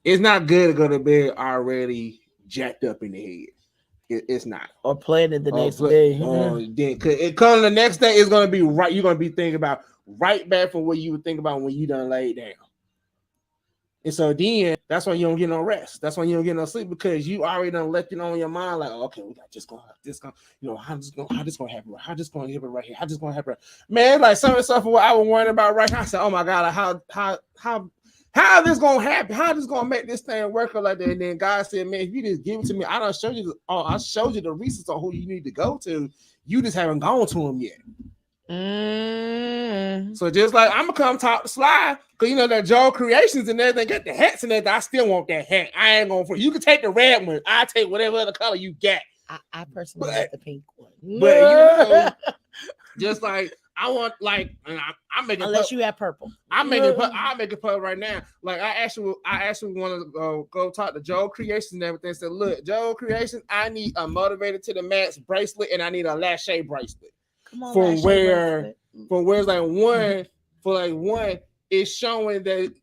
Speaker 2: it's not good to go to bed already jacked up in the head. It's not.
Speaker 3: Or plan it the next day.
Speaker 2: Then it comes the next day, it's gonna be right. You're gonna be thinking about right back from what you would think about when you done laid down. And so then that's why you don't get no rest. That's why you don't get no sleep, because you already done left it on your mind like, okay, we got just going, how this gonna happen? How this gonna happen right here? How this gonna happen? Man, it's like some of the stuff what I was worrying about right now. I said, oh my God, how this gonna happen? How this gonna make this thing work like that? And then God said, man, if you just give it to me, I showed you the reasons on who you need to go to. You just haven't gone to him yet. So just like I'm gonna come talk to Sly, because that Joe Creations and everything, get the hats and everything. I still want that hat. I ain't going for it. You can take the red one. I take whatever other color you got.
Speaker 3: I personally like the pink one.
Speaker 2: But just like I want, like, I'm making
Speaker 3: unless you have purple.
Speaker 2: I'm making purple right now. Like I actually want to go talk to Joe Creations and everything. Said, look, Joe Creations, I need a Motivated to the Max bracelet, and I need a Lachey bracelet.
Speaker 3: Come on,
Speaker 2: from where it's like one is showing that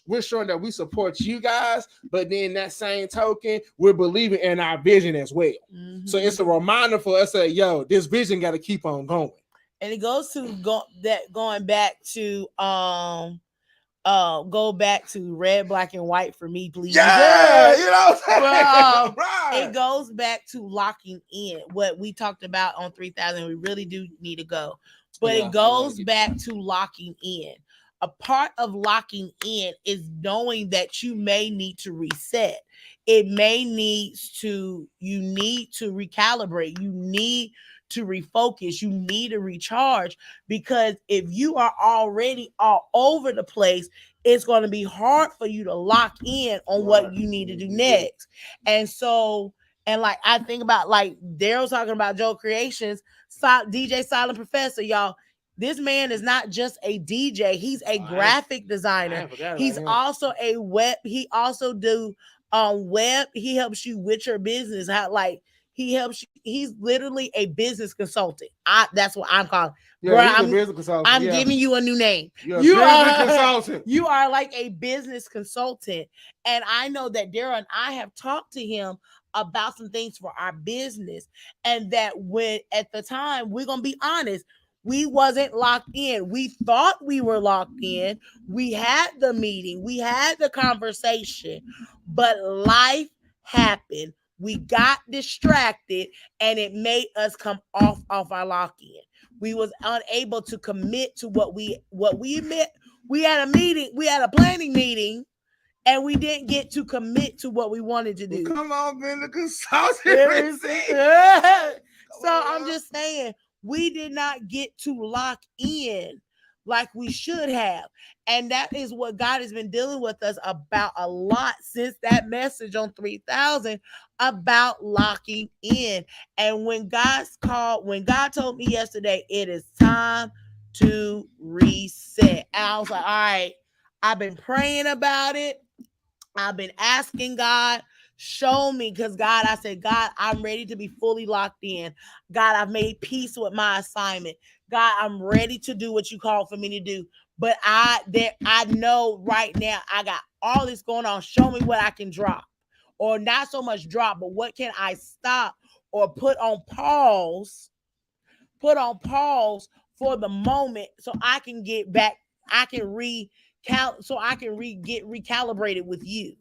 Speaker 2: we're showing that we support you guys, but then that same token, we're believing in our vision as well. So it's a reminder for us that this vision got to keep on going.
Speaker 3: And it goes to going back to go back to red, black, and white for me, please.
Speaker 2: Yeah, you know what I'm saying?
Speaker 3: But
Speaker 2: Right.
Speaker 3: it goes back to locking in what we talked about on 3000. We really do need to go, but
Speaker 2: Yeah,
Speaker 3: it goes back to locking in. A part of locking in is knowing that you may need to reset. It may needs to you need to recalibrate. You need to refocus. You need to recharge, because if you are already all over the place, it's going to be hard for you to lock in on what you need to do next. And so, and like I think about, like Daryl's talking about Joe Creations, DJ Silent Professor, y'all. This man is not just a DJ, he's a graphic designer. He's also a web, he also do web, he helps you with your business. How, like, he helps you, he's literally a business consultant. That's what I'm calling.
Speaker 2: Yeah, he's a business consultant.
Speaker 3: I'm giving you a new name.
Speaker 2: You're a business consultant.
Speaker 3: You are like a business consultant. And I know that Daryl and I have talked to him about some things for our business. And that when at the time, we're gonna be honest, we wasn't locked in. We thought we were locked in. We had the meeting, we had the conversation, but life happened. We got distracted, and it made us come off our lock-in. We was unable to commit to what we admit. We had a meeting, we had a planning meeting, and we didn't get to commit to what we wanted to do.
Speaker 2: Well, come on, man, the consultant.
Speaker 3: So I'm just saying, we did not get to lock in like we should have. And that is what God has been dealing with us about a lot since that message on 3000 about locking in. And when God told me yesterday, it is time to reset. And I was like, all right, I've been praying about it. I've been asking God, show me, because God, I said, God, I'm ready to be fully locked in. God, I've made peace with my assignment. God, I'm ready to do what you called for me to do. But I know right now I got all this going on. Show me what I can drop, or not so much drop, but what can I stop or put on pause for the moment, so I can get back. I can get recalibrated with you,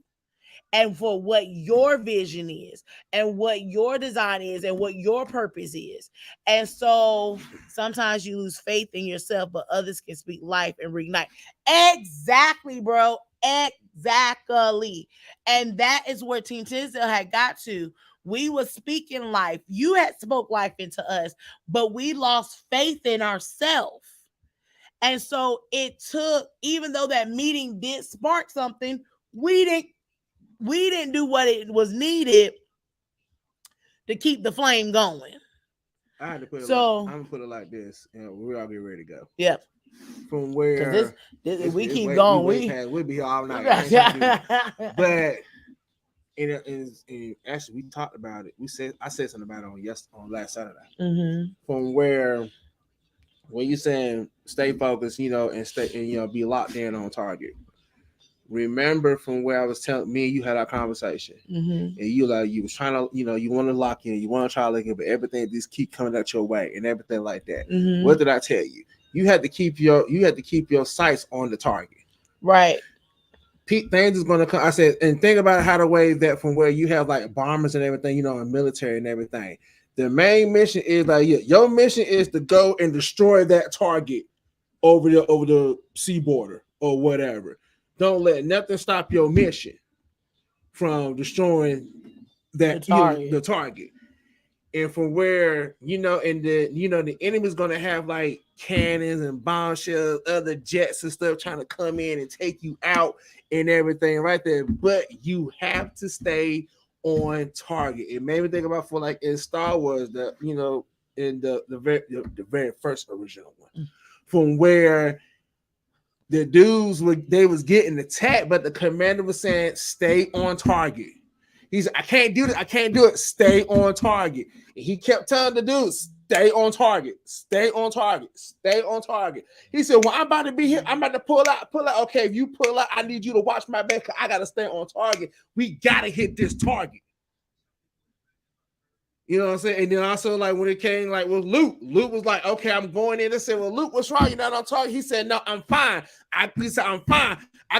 Speaker 3: and for what your vision is, and what your design is, and what your purpose is. And so sometimes you lose faith in yourself, but others can speak life and reignite. Exactly, bro. Exactly. And that is where Team Tisdale had got to. We were speaking life. You had spoke life into us, but we lost faith in ourselves. And so it took, even though that meeting did spark something, we didn't do what it was needed to keep the flame going.
Speaker 2: I had to put it I'm gonna put it like this, and we're all get ready to go.
Speaker 3: Yep.
Speaker 2: From where
Speaker 3: we keep going,
Speaker 2: we'll be here all night. But and actually, we talked about it. I said something about it on last Saturday.
Speaker 3: Mm-hmm.
Speaker 2: From where, when you saying stay focused, and stay and be locked in on target. Remember from where I was telling me and you had our conversation,
Speaker 3: mm-hmm.
Speaker 2: and you was trying to, you want to lock in, you want to try to lock in, but everything just keep coming out your way and everything like that.
Speaker 3: Mm-hmm.
Speaker 2: What did I tell you? You had to keep your sights on the target.
Speaker 3: Right.
Speaker 2: Things is gonna come. I said, and think about how the way that from where you have like bombers and everything, and military and everything. The main mission is like your mission is to go and destroy that target over the sea border or whatever. Don't let nothing stop your mission from destroying that the target. And from where the enemy's gonna have like cannons and bomb shells, other jets and stuff trying to come in and take you out and everything right there. But you have to stay on target. It made me think about for like in Star Wars, in the very first original one, from where the dudes was getting attacked, but the commander was saying, "Stay on target." He's, "I can't do this. I can't do it. Stay on target." And he kept telling the dudes, "Stay on target. Stay on target. Stay on target." He said, "Well, I'm about to be here. I'm about to pull out. Okay, if you pull out, I need you to watch my back. I gotta stay on target. We gotta hit this target." You know what I'm saying? And then also, like, when it came, like, with Luke was like, okay, I'm going in. I said, well, Luke, what's wrong? You're not on target. He said, no, I'm fine. He said, I'm fine. I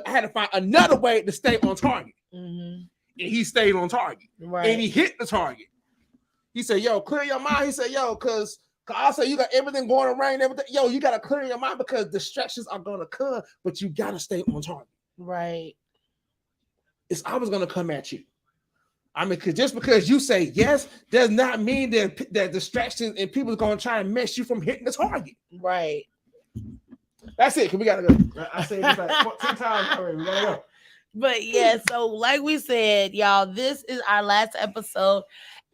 Speaker 2: had to find another way to stay on target.
Speaker 3: Mm-hmm.
Speaker 2: And he stayed on target.
Speaker 3: Right.
Speaker 2: And he hit the target. He said, yo, clear your mind. He said, yo, because also you got everything going around, everything. Yo, you got to clear your mind because distractions are going to come, but you got to stay on target.
Speaker 3: Right.
Speaker 2: It's always going to come at you. I mean, just because you say yes does not mean that distractions and people are going to try and mess you from hitting the target.
Speaker 3: Right.
Speaker 2: That's it. Cause we gotta go. I said this like 10 times already. We gotta go.
Speaker 3: But yeah, so like we said, y'all, this is our last episode.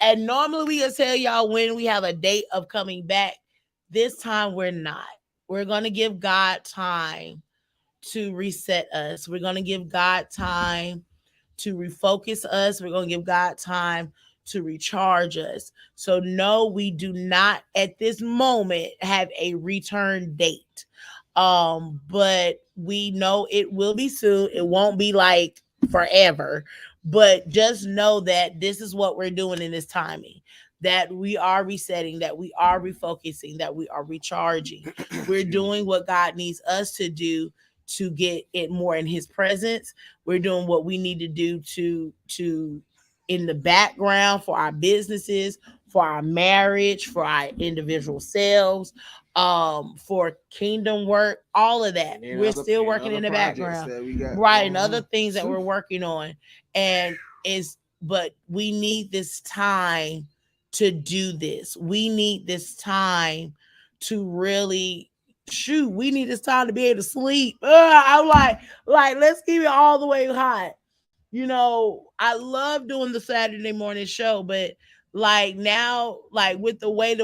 Speaker 3: And normally we will tell y'all when we have a date of coming back. This time we're not. We're going to give God time to reset us. We're going to give God time to refocus us. We're going to give God time to recharge us. So no, we do not at this moment have a return date. But we know it will be soon. It won't be like forever, but just know that this is what we're doing in this timing, that we are resetting, that we are refocusing, that we are recharging. We're doing what God needs us to do to get it more in his presence. We're doing what we need to do to in the background for our businesses, for our marriage, for our individual selves, for kingdom work, all of that. We're still working in the background. Right, and other things that we're working on. And but we need this time to do this. We need this time to really we need this time to be able to sleep. I'm like, let's keep it all the way hot. You know, I love doing the Saturday morning show, but like now, like with the way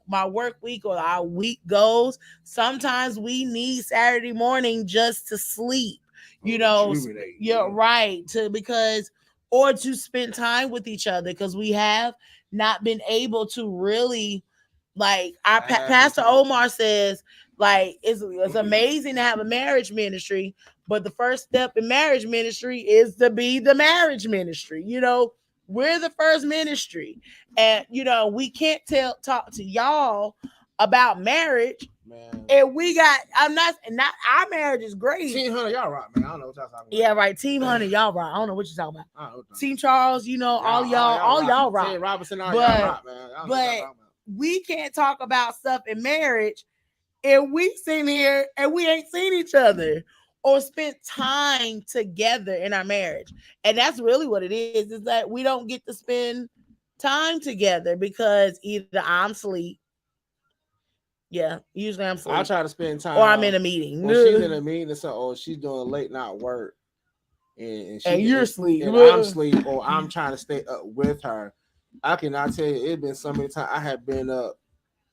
Speaker 3: my work week or our week goes, sometimes we need Saturday morning just to sleep. You know, you're right because or to spend time with each other because we have not been able to really like our Pastor Omar says, like it's amazing to have a marriage ministry, but the first step in marriage ministry is to be the marriage ministry. You know, we're the first ministry, and you know we can't talk to y'all about marriage. Man. And we got, I'm not our marriage is great.
Speaker 2: Team Hunter, y'all rock, man. I don't know what y'all talking about.
Speaker 3: Yeah, right. Team Hunter, y'all rock. I don't know what you're talking about. Team Charles, you know, all y'all rock.
Speaker 2: Team Robinson, y'all rock, man.
Speaker 3: But we can't talk about stuff in marriage, and we sitting here and we ain't seen each other or spent time together in our marriage. And that's really what it is that we don't get to spend time together because either I'm asleep. Yeah, usually I'm asleep.
Speaker 2: I try to spend time,
Speaker 3: or I'm in a meeting.
Speaker 2: Or she's in a meeting, or she's doing late night work, and
Speaker 3: you're asleep,
Speaker 2: and I'm asleep, or I'm trying to stay up with her. I cannot tell you, it's been so many times I have been up.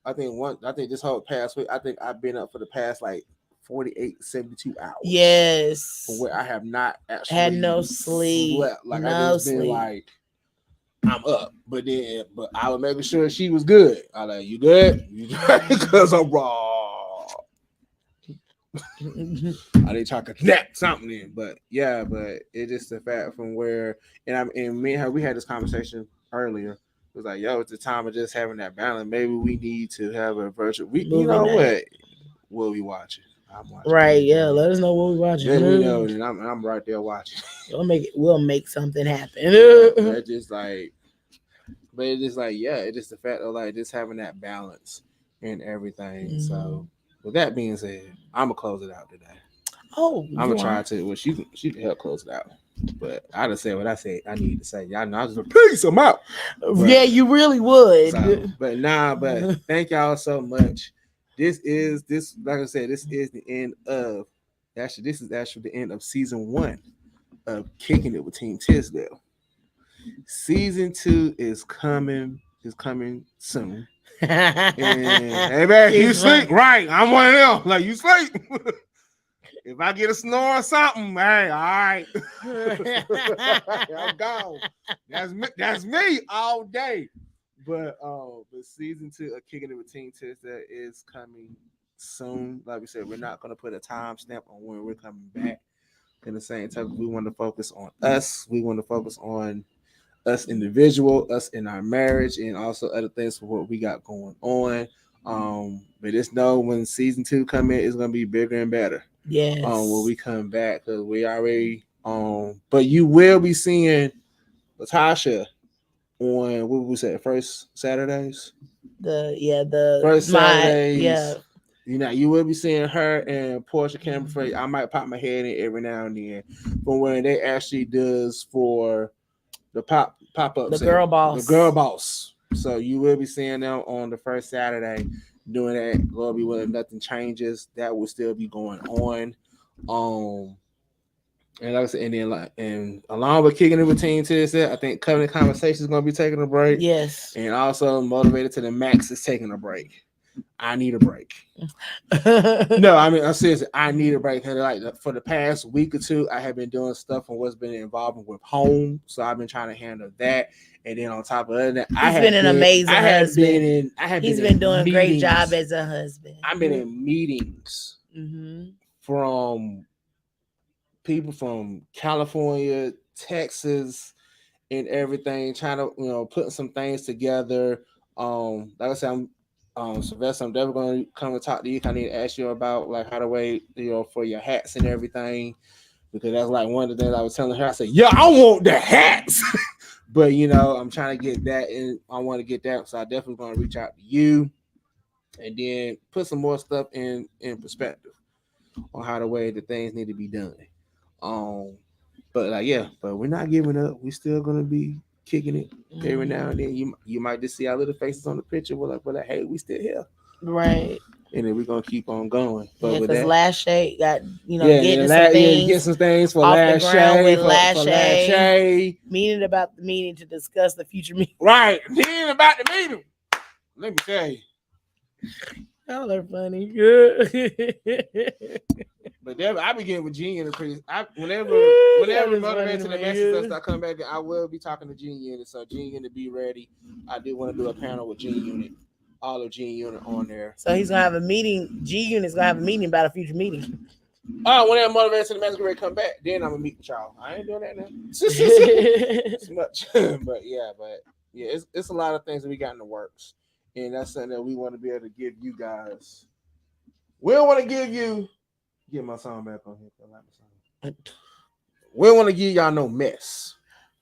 Speaker 2: I think this whole past week, I think I've been up for the past like 48, 72 hours.
Speaker 3: Yes.
Speaker 2: For where I have not actually
Speaker 3: had no sleep.
Speaker 2: Slept. Like I just been like, I'm up. But I was making sure she was good. I like, you good? You good? Because I'm raw. I didn't try to connect something in. But yeah, but it's just the fact from where and me and her, we had this conversation earlier. It was like, yo, it's the time of just having that balance. Maybe we need to have a virtual. You know what? We'll be watching. I'm watching.
Speaker 3: Right? Yeah. Let us know what we watching.
Speaker 2: Let me know, and I'm right there watching.
Speaker 3: We'll make something happen.
Speaker 2: That's just like, but it's just like, yeah, it's just the fact of like just having that balance and everything. Mm-hmm. So, with that being said, I'm gonna close it out today.
Speaker 3: Oh,
Speaker 2: I'm gonna try to. Well, she can help close it out. But I just said what I said I need to say. Y'all know I was just peace them out. But,
Speaker 3: yeah, you really would.
Speaker 2: But thank y'all so much. This like I said, this is the end of this is actually the end of season 1 of Kicking It with Team Tisdale. Season 2 is coming soon. And hey man, you sleep right. I'm one of them. Like you sleep. If I get a snore or something, hey, all right. I'm gone. That's me all day. But season 2 of Kicking It with Team Tisdale is coming soon. Like we said, we're not gonna put a time stamp on when we're coming back. In the same time, we want to focus on us. We want to focus on us individual, us in our marriage, and also other things for what we got going on. But just know when season 2 come in, it's gonna be bigger and better. When
Speaker 3: Yes.
Speaker 2: we come back, because we already but you will be seeing Latasha on what we say first Saturdays.
Speaker 3: The
Speaker 2: First
Speaker 3: my
Speaker 2: Saturdays, you will be seeing her and Portia Cameron Free. I might pop my head in every now and then, but when they actually does for the pop up
Speaker 3: the girl
Speaker 2: the girl
Speaker 3: boss.
Speaker 2: boss. So you will be seeing them on the first Saturday doing that. Lord be willing, nothing changes. That will still be going on. Um, and like I said, and then and along with kicking it with Team Tuesday, I think Covenant Conversation is going to be taking a break.
Speaker 3: Yes.
Speaker 2: And also Motivated to the Max is taking a break. I need a break. No, I mean, I'm serious. I need a break. Like for the past week or two, I have been doing stuff on what's been involved with home. So I've been trying to handle that. And then on top of that,
Speaker 3: He's been an amazing husband. He's been doing a great job as a husband.
Speaker 2: I've been in meetings from people from California, Texas, and everything, trying to putting some things together. Like I said, Sylvester, I'm definitely going to come and talk to you. I need to ask you about like how to wait, for your hats and everything, because that's like one of the things I was telling her. I said, yeah, I want the hats, but I'm trying to get that, and I want to get that, so I definitely going to reach out to you, and then put some more stuff in perspective on how the way the things need to be done. Um, but but we're not giving up. We're still gonna be kicking it every now and then. You might just see our little faces on the picture. We're like, hey, we still here,
Speaker 3: right?
Speaker 2: And then we're gonna keep on going. But with
Speaker 3: because
Speaker 2: that,
Speaker 3: Lachey got getting some things,
Speaker 2: get some things for
Speaker 3: off the ground with
Speaker 2: for
Speaker 3: Lachey. Meeting about the meeting to discuss the future meeting.
Speaker 2: Right, meeting about the meeting. Let me tell you.
Speaker 3: Y'all are funny.
Speaker 2: But I be getting with Gene in the pretty. Whenever Motivated to the Message stuff start coming back, I will be talking to Gene Unit. So Gene Unit, be ready. I do want to do a panel with Gene Unit, all of Gene Unit on there.
Speaker 3: So he's gonna have a meeting. G Unit's gonna have a meeting about a future meeting.
Speaker 2: Oh, whenever Motivated to the Message come back, then I'm gonna meet with y'all. I ain't doing that now. Too much, but it's a lot of things that we got in the works, and that's something that we want to be able to give you guys. We don't want to give you. Get my song back on here. I like my song. We don't want to give y'all no mess.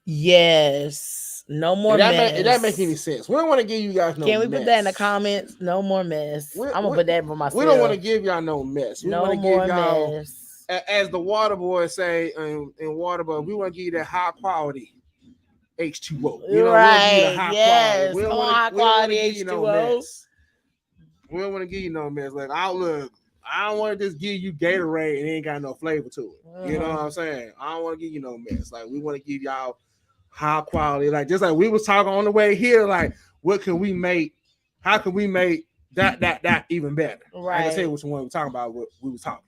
Speaker 3: Yes. No more mess.
Speaker 2: That make any sense? We don't want to give you guys no mess.
Speaker 3: Can we put that in the comments? No more mess. I'm going to put that for myself.
Speaker 2: We don't want to give y'all no mess. We want to give y'all,
Speaker 3: mess.
Speaker 2: As the water boys say in Waterboy, we want to give you that high quality H2O.
Speaker 3: Right.
Speaker 2: High
Speaker 3: yes.
Speaker 2: quality. We don't
Speaker 3: high quality
Speaker 2: H2O.
Speaker 3: You no mess.
Speaker 2: We don't want to give you no mess. Like, I don't want to just give you Gatorade and it ain't got no flavor to it. You know what I'm saying? I don't want to give you no mess. Like, we want to give y'all high quality. Like, just like we was talking on the way here, like, what can we make? How can we make that even better?
Speaker 3: Right.
Speaker 2: I can say which one we talking about. What we was talking.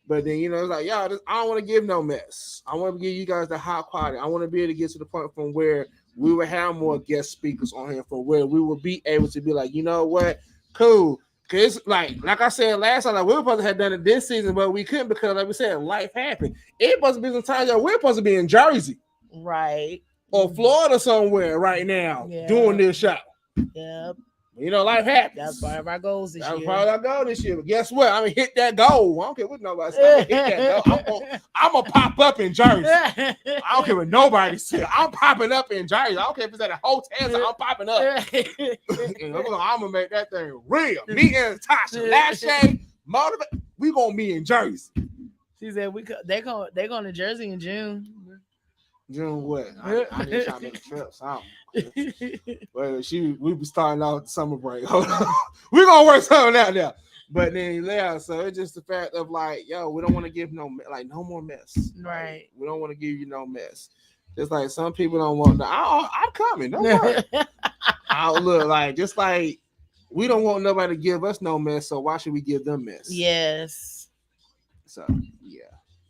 Speaker 2: But then it's like, y'all, I don't want to give no mess. I want to give you guys the high quality. I want to be able to get to the point from where we will have more guest speakers on here, from where we will be able to be like, you know what, cool. Cause like I said last time, like we were supposed to have done it this season, but we couldn't because, like we said, life happened. It supposed to be some time we're supposed to be in Jersey,
Speaker 3: right,
Speaker 2: or Florida somewhere right now doing this show.
Speaker 3: Yep.
Speaker 2: Life happens.
Speaker 3: That's part of our goals this year.
Speaker 2: That's part of our goal this year. But guess what? I'm gonna hit that goal. I don't care what nobody says. I'm gonna hit that goal. I'm gonna pop up in Jersey. I don't care what nobody says. I'm popping up in Jersey. I don't care if it's at a hotel. So I'm popping up. I'm gonna make that thing real. Me and Tasha, Lachey, Motivate. We gonna be in Jersey.
Speaker 3: She said they're going to Jersey in June.
Speaker 2: June what? I need to make a trip. Well, we be starting out the summer break. Hold on. We're gonna work something out there. But then so it's just the fact of like, yo, we don't want to give no more mess.
Speaker 3: Right.
Speaker 2: Like, we don't want to give you no mess. Just like some people don't want I'm coming, don't worry. I'll look like just like we don't want nobody to give us no mess, so why should we give them mess?
Speaker 3: Yes.
Speaker 2: So yeah.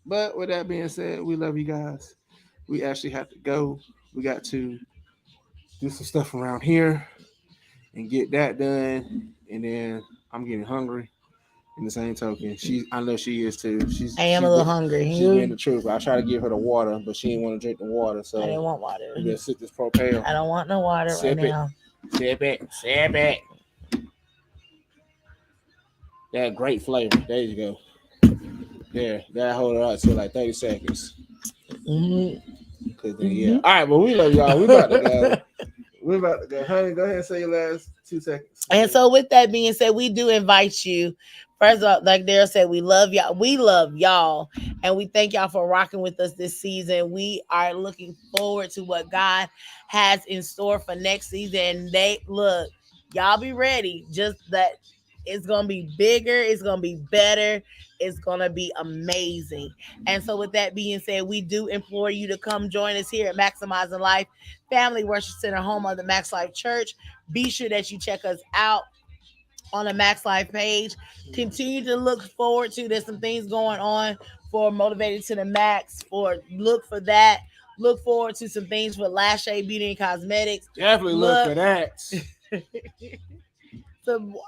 Speaker 2: But with that being said, we love you guys. We actually have to go. We got to do some stuff around here and get that done. And then I'm getting hungry. In the same token, I know she is too.
Speaker 3: I am a little hungry.
Speaker 2: She's being the truth. I try to give her the water, but she didn't want to drink the water. So
Speaker 3: I didn't want water.
Speaker 2: You better sip this propel.
Speaker 3: I don't want no water
Speaker 2: Sip
Speaker 3: right
Speaker 2: it.
Speaker 3: now.
Speaker 2: Sip it. Sip it. That great flavor. There you go. There, that hold it up to like 30 seconds. Yeah. All right, but we love y'all. We about to go. Honey, go ahead and say your last 2 seconds.
Speaker 3: And so, with that being said, we do invite you. First of all, like Daryl said, we love y'all. We love y'all. And we thank y'all for rocking with us this season. We are looking forward to what God has in store for next season. Y'all be ready. Just that it's going to be bigger. It's going to be better. It's going to be amazing. And so, with that being said, we do implore you to come join us here at Maximizing Life Family Worship Center, home of the Max Life Church. Be sure that you check us out on the Max Life page. Continue to look forward to. There's some things going on for Motivated to the Max. Look for that. Look forward to some things for Lash Beauty and Cosmetics.
Speaker 2: Definitely look for that.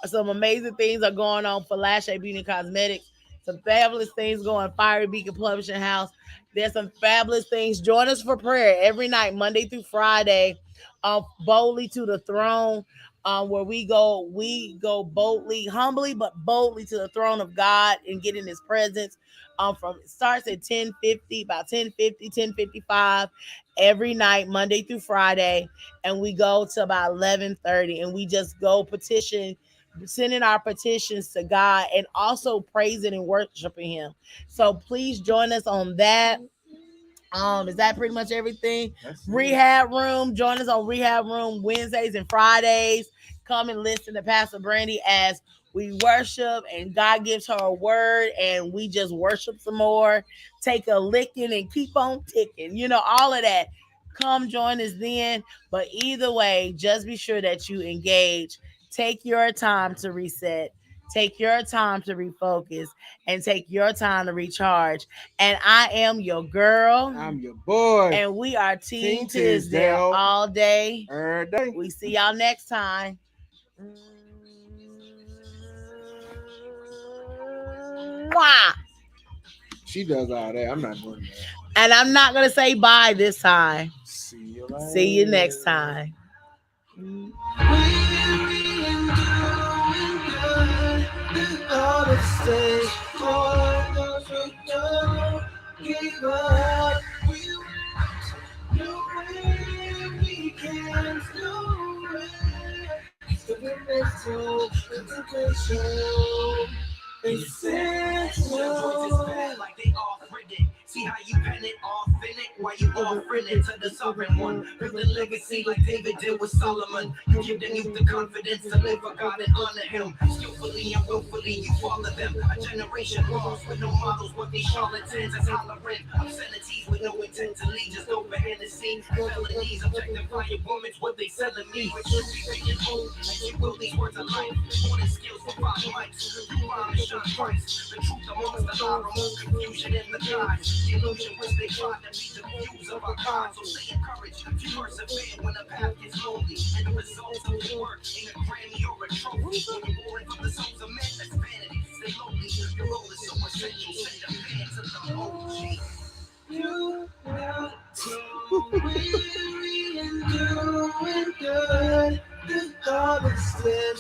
Speaker 3: Some amazing things are going on for Lash Beauty and Cosmetics. Some fabulous things going Fiery Beacon Publishing House. There's some fabulous things. Join us for prayer every night, Monday through Friday, boldly to the throne, where we go boldly, humbly, but boldly to the throne of God and get in His presence. It starts at 10:50, about 10:50, 10:55 every night, Monday through Friday, and we go to about 11:30, and we just go sending our petitions to God and also praising and worshiping Him. So please join us on that. Is that pretty much everything? Rehab Room. Join us on Rehab Room Wednesdays and Fridays. Come and listen to Pastor Brandy as we worship and God gives her a word and we just worship some more. Take a licking and keep on ticking. All of that. Come join us then. But either way, just be sure that you engage. Take your time to reset. Take your time to refocus and take your time to recharge. And I am your girl.
Speaker 2: I'm your boy.
Speaker 3: And we are Team Tisdale all day.
Speaker 2: Every day.
Speaker 3: We see y'all next time. Mwah.
Speaker 2: She does all that. I'm not doing that.
Speaker 3: And I'm not going to say bye this time.
Speaker 2: See you later.
Speaker 3: See you next time.
Speaker 1: All to stay on those who don't give up. No way we can do it. So the mental integration is essential. Like they all written. See how you pen it off in it while you offering it to the sovereign one. Building legacy like David did with Solomon. You give the youth the confidence to live for God and honor Him. Skillfully and willfully you follow them. A generation lost with no models, but these charlatans is hollering. Obscenities with no intent to lead, just over Hennessy. Felonies, objectifying women's what they selling me. With you being old, like you will these words of life. More than skills for 5 mics. You rhyme and shine Christ. The truth amongst the lie, remove confusion in the guys. The illusion which they try to be the views of our God. So stay encouraged, you persevere when the path gets lonely. And the results of your work ain't a Grammy or a trophy. When you're born from the souls of men, that's vanity. Stay lonely, your role is so essential. Send a fan to the OG. You have to